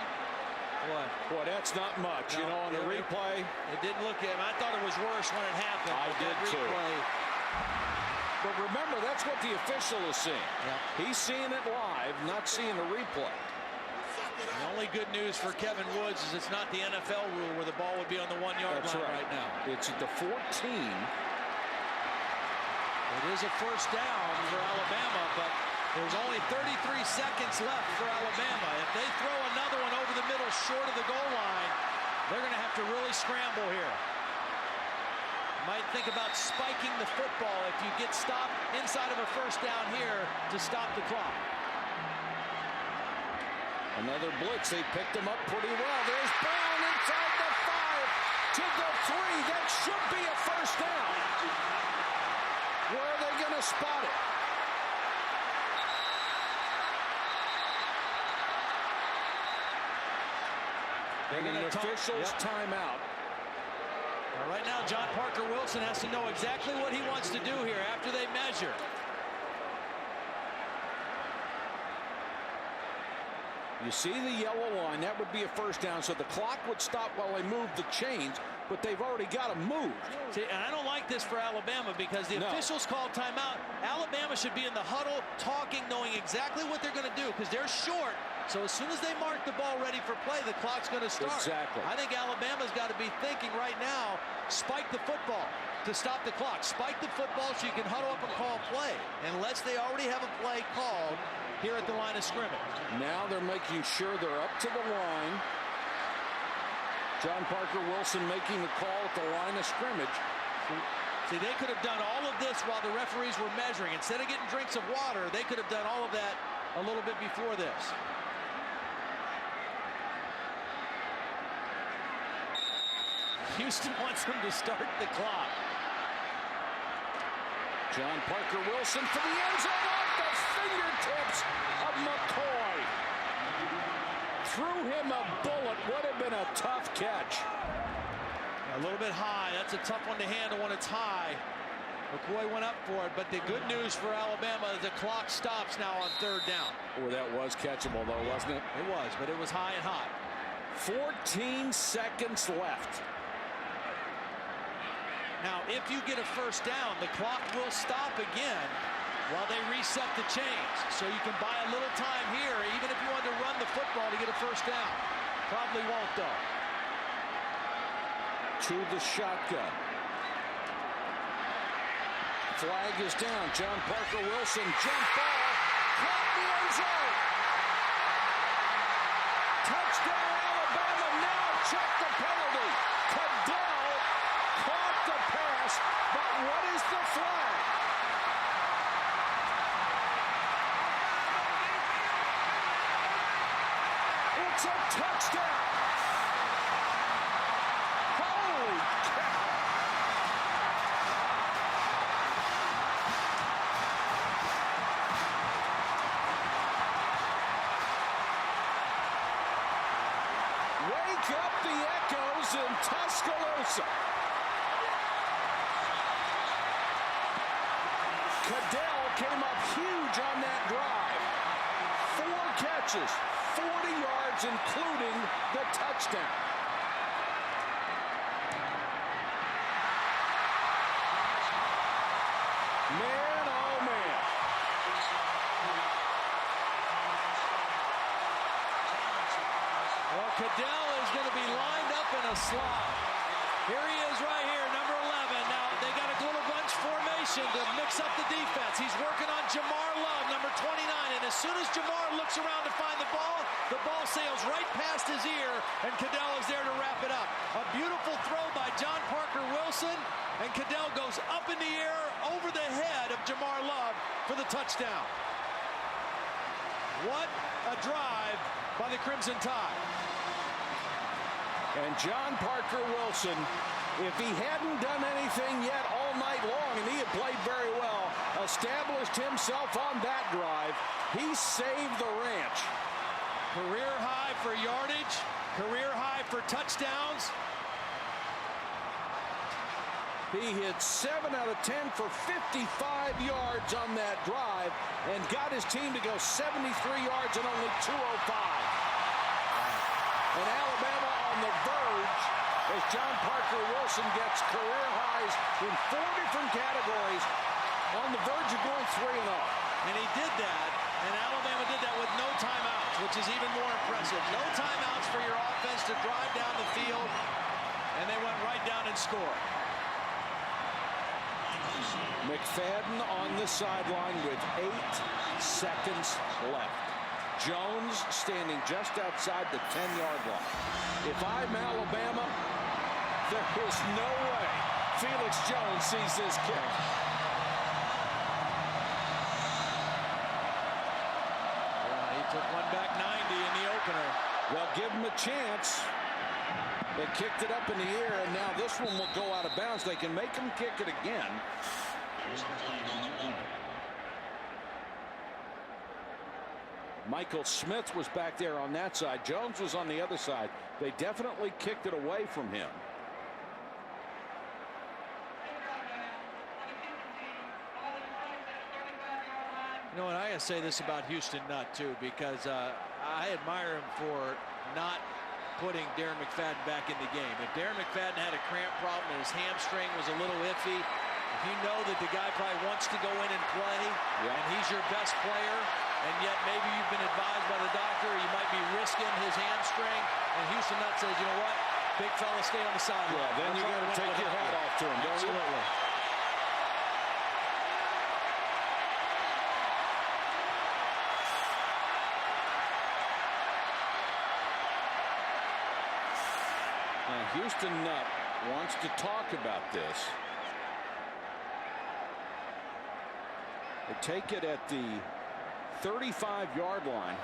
Boy, that's not much. No, you know, on the replay. It didn't look at him. I thought it was worse when it happened. I did too. Replay. But remember, that's what the official is seeing. Yeah. He's seeing it live, not seeing the replay. The only good news for Kevin Woods is it's not the NFL rule where the ball would be on the 1-yard line right now. It's at the 14. It is a first down for Alabama, but there's only 33 seconds left for Alabama. If they throw another one over the middle short of the goal line, they're going to have to really scramble here. Might think about spiking the football if you get stopped inside of a first down here to stop the clock. Another blitz. They picked him up pretty well. There's Brown inside the 5 to the 3. That should be a first down. Where are they going to spot it? And an official's timeout. Right now, John Parker Wilson has to know exactly what he wants to do here after they measure. You see the yellow line, that would be a first down, so the clock would stop while they move the chains, but they've already got them moved. See, and I don't like this for Alabama because the officials called timeout. Alabama should be in the huddle talking, knowing exactly what they're going to do because they're short. So as soon as they mark the ball ready for play, the clock's going to start. Exactly. I think Alabama's got to be thinking right now, spike the football to stop the clock. Spike the football so you can huddle up and call play, unless they already have a play called here at the line of scrimmage. Now they're making sure they're up to the line. John Parker Wilson making the call at the line of scrimmage. See, they could have done all of this while the referees were measuring. Instead of getting drinks of water, they could have done all of that a little bit before this. Houston wants them to start the clock. John Parker Wilson for the end zone off the fingertips of McCoy. Threw him a bullet. Would have been a tough catch. A little bit high. That's a tough one to handle when it's high. McCoy went up for it, but the good news for Alabama is the clock stops now on 3rd down. Oh, that was catchable, though, wasn't it? It was, but it was high and hot. 14 seconds left. Now, if you get a first down, the clock will stop again while they reset the chains. So you can buy a little time here, even if you want to run the football to get a first down. Probably won't, though. To the shotgun. Flag is down. John Parker Wilson, jump ball, caught the end zone. Touchdown, Alabama. Now check the penalty. Cadell caught the pass, but what is the flag? It's a touchdown. Holy cow. Wake up the echoes in Tuscaloosa. Cadell came up huge on that drive. 4 catches, 40 yards, including the touchdown. Man, oh man. a slot. Here he is right here, number 11. Now, they got a little bunch formation to mix up the defense. He's working on Jamar Love, number 29. And as soon as Jamar looks around to find the ball sails right past his ear, and Cadell is there to wrap it up. A beautiful throw by John Parker Wilson, and Cadell goes up in the air over the head of Jamar Love for the touchdown. What a drive by the Crimson Tide. And John Parker Wilson, if he hadn't done anything yet all night long, and he had played very well, established himself on that drive, he saved the ranch. Career high for yardage, career high for touchdowns. He hit 7 out of 10 for 55 yards on that drive and got his team to go 73 yards in only 2:05. And Alabama on the verge as John Parker Wilson gets career highs in 4 different categories, on the verge of going 3-0. And he did that, and Alabama did that with no timeouts, which is even more impressive. No timeouts for your offense to drive down the field, and they went right down and scored. McFadden on the sideline with 8 seconds left. Jones standing just outside the 10-yard line. If I'm Alabama, there is no way Felix Jones sees this kick. He took one back 90 in the opener. Well, give him a chance. They kicked it up in the air, and now this one will go out of bounds. They can make him kick it again. Michael Smith was back there on that side. Jones was on the other side. They definitely kicked it away from him. You know what, I gotta say this about Houston Nutt too, because I admire him for not putting Darren McFadden back in the game. If Darren McFadden had a cramp problem and his hamstring was a little iffy, if you know that the guy probably wants to go in and play, and he's your best player, and yet maybe you've been advised by the doctor you might be risking his hamstring, and Houston Nutt says, you know what, big fella, stay on the sideline. Yeah, then you got to take your hat off to him, don't you? Absolutely. Now, Houston Nutt wants to talk about this. They take it at the 35-yard line.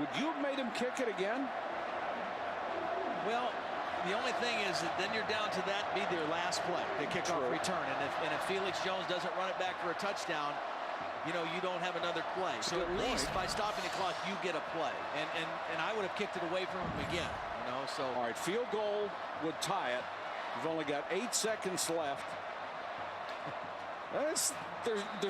Would you have made him kick it again? Well, the only thing is that then you're down to that be their last play, the kickoff return. And if Felix Jones doesn't run it back for a touchdown, you know, you don't have another play. So at least by stopping the clock, you get a play. And I would have kicked it away from him again. You know, so all right, field goal would tie it. You've only got 8 seconds left. There's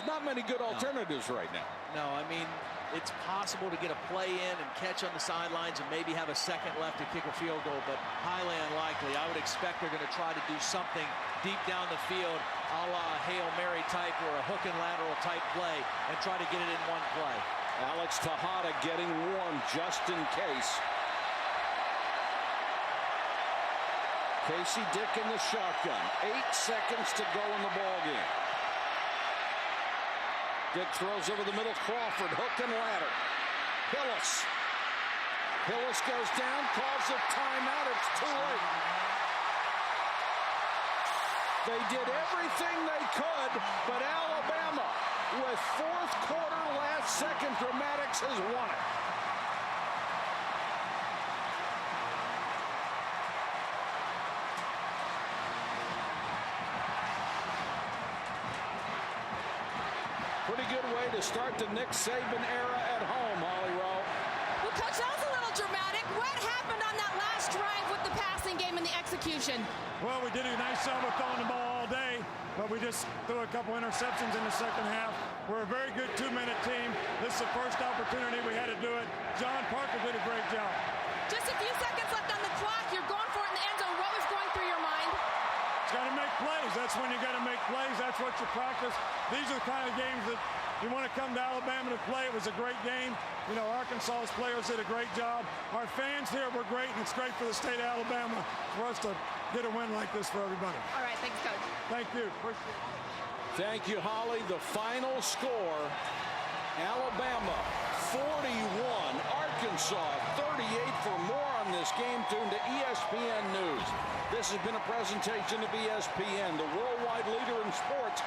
not many good alternatives right now. No, I mean, it's possible to get a play in and catch on the sidelines and maybe have a second left to kick a field goal, but highly unlikely. I would expect they're going to try to do something deep down the field, a la Hail Mary type or a hook and lateral type play, and try to get it in one play. Alex Tejada getting warm just in case. Casey Dick in the shotgun. 8 seconds to go in the ball game. Dick throws over the middle. Crawford, hook and ladder. Hillis. Hillis goes down, calls a timeout. It's too late. They did everything they could, but Alabama, with fourth quarter, last second dramatics, has won it. Pretty good way to start the Nick Saban era at home, Holly Rowe. Well, Coach, that was a little dramatic. What happened on that last drive with the passing game and the execution? Well, we did a nice job of throwing the ball all day, but we just threw a couple interceptions in the second half. We're a very good two-minute team. This is the first opportunity we had to do it. John Parker did a great job. Just a few seconds left on the clock. You're going for it in the end zone. What was going through your mind? Got to make plays. That's when you got to make plays. That's what you practice. These are the kind of games that You want to come to Alabama to play. It was a great game. You know, Arkansas's players did a great job. Our fans here were great, and it's great for the state of Alabama for us to get a win like this for everybody. All right, thanks, Coach. Thank you. Appreciate it. Thank you, Holly. The final score, Alabama 41, Arkansas 38. For more on this game, tune to ESPN News. This has been a presentation of ESPN, the worldwide leader in sports.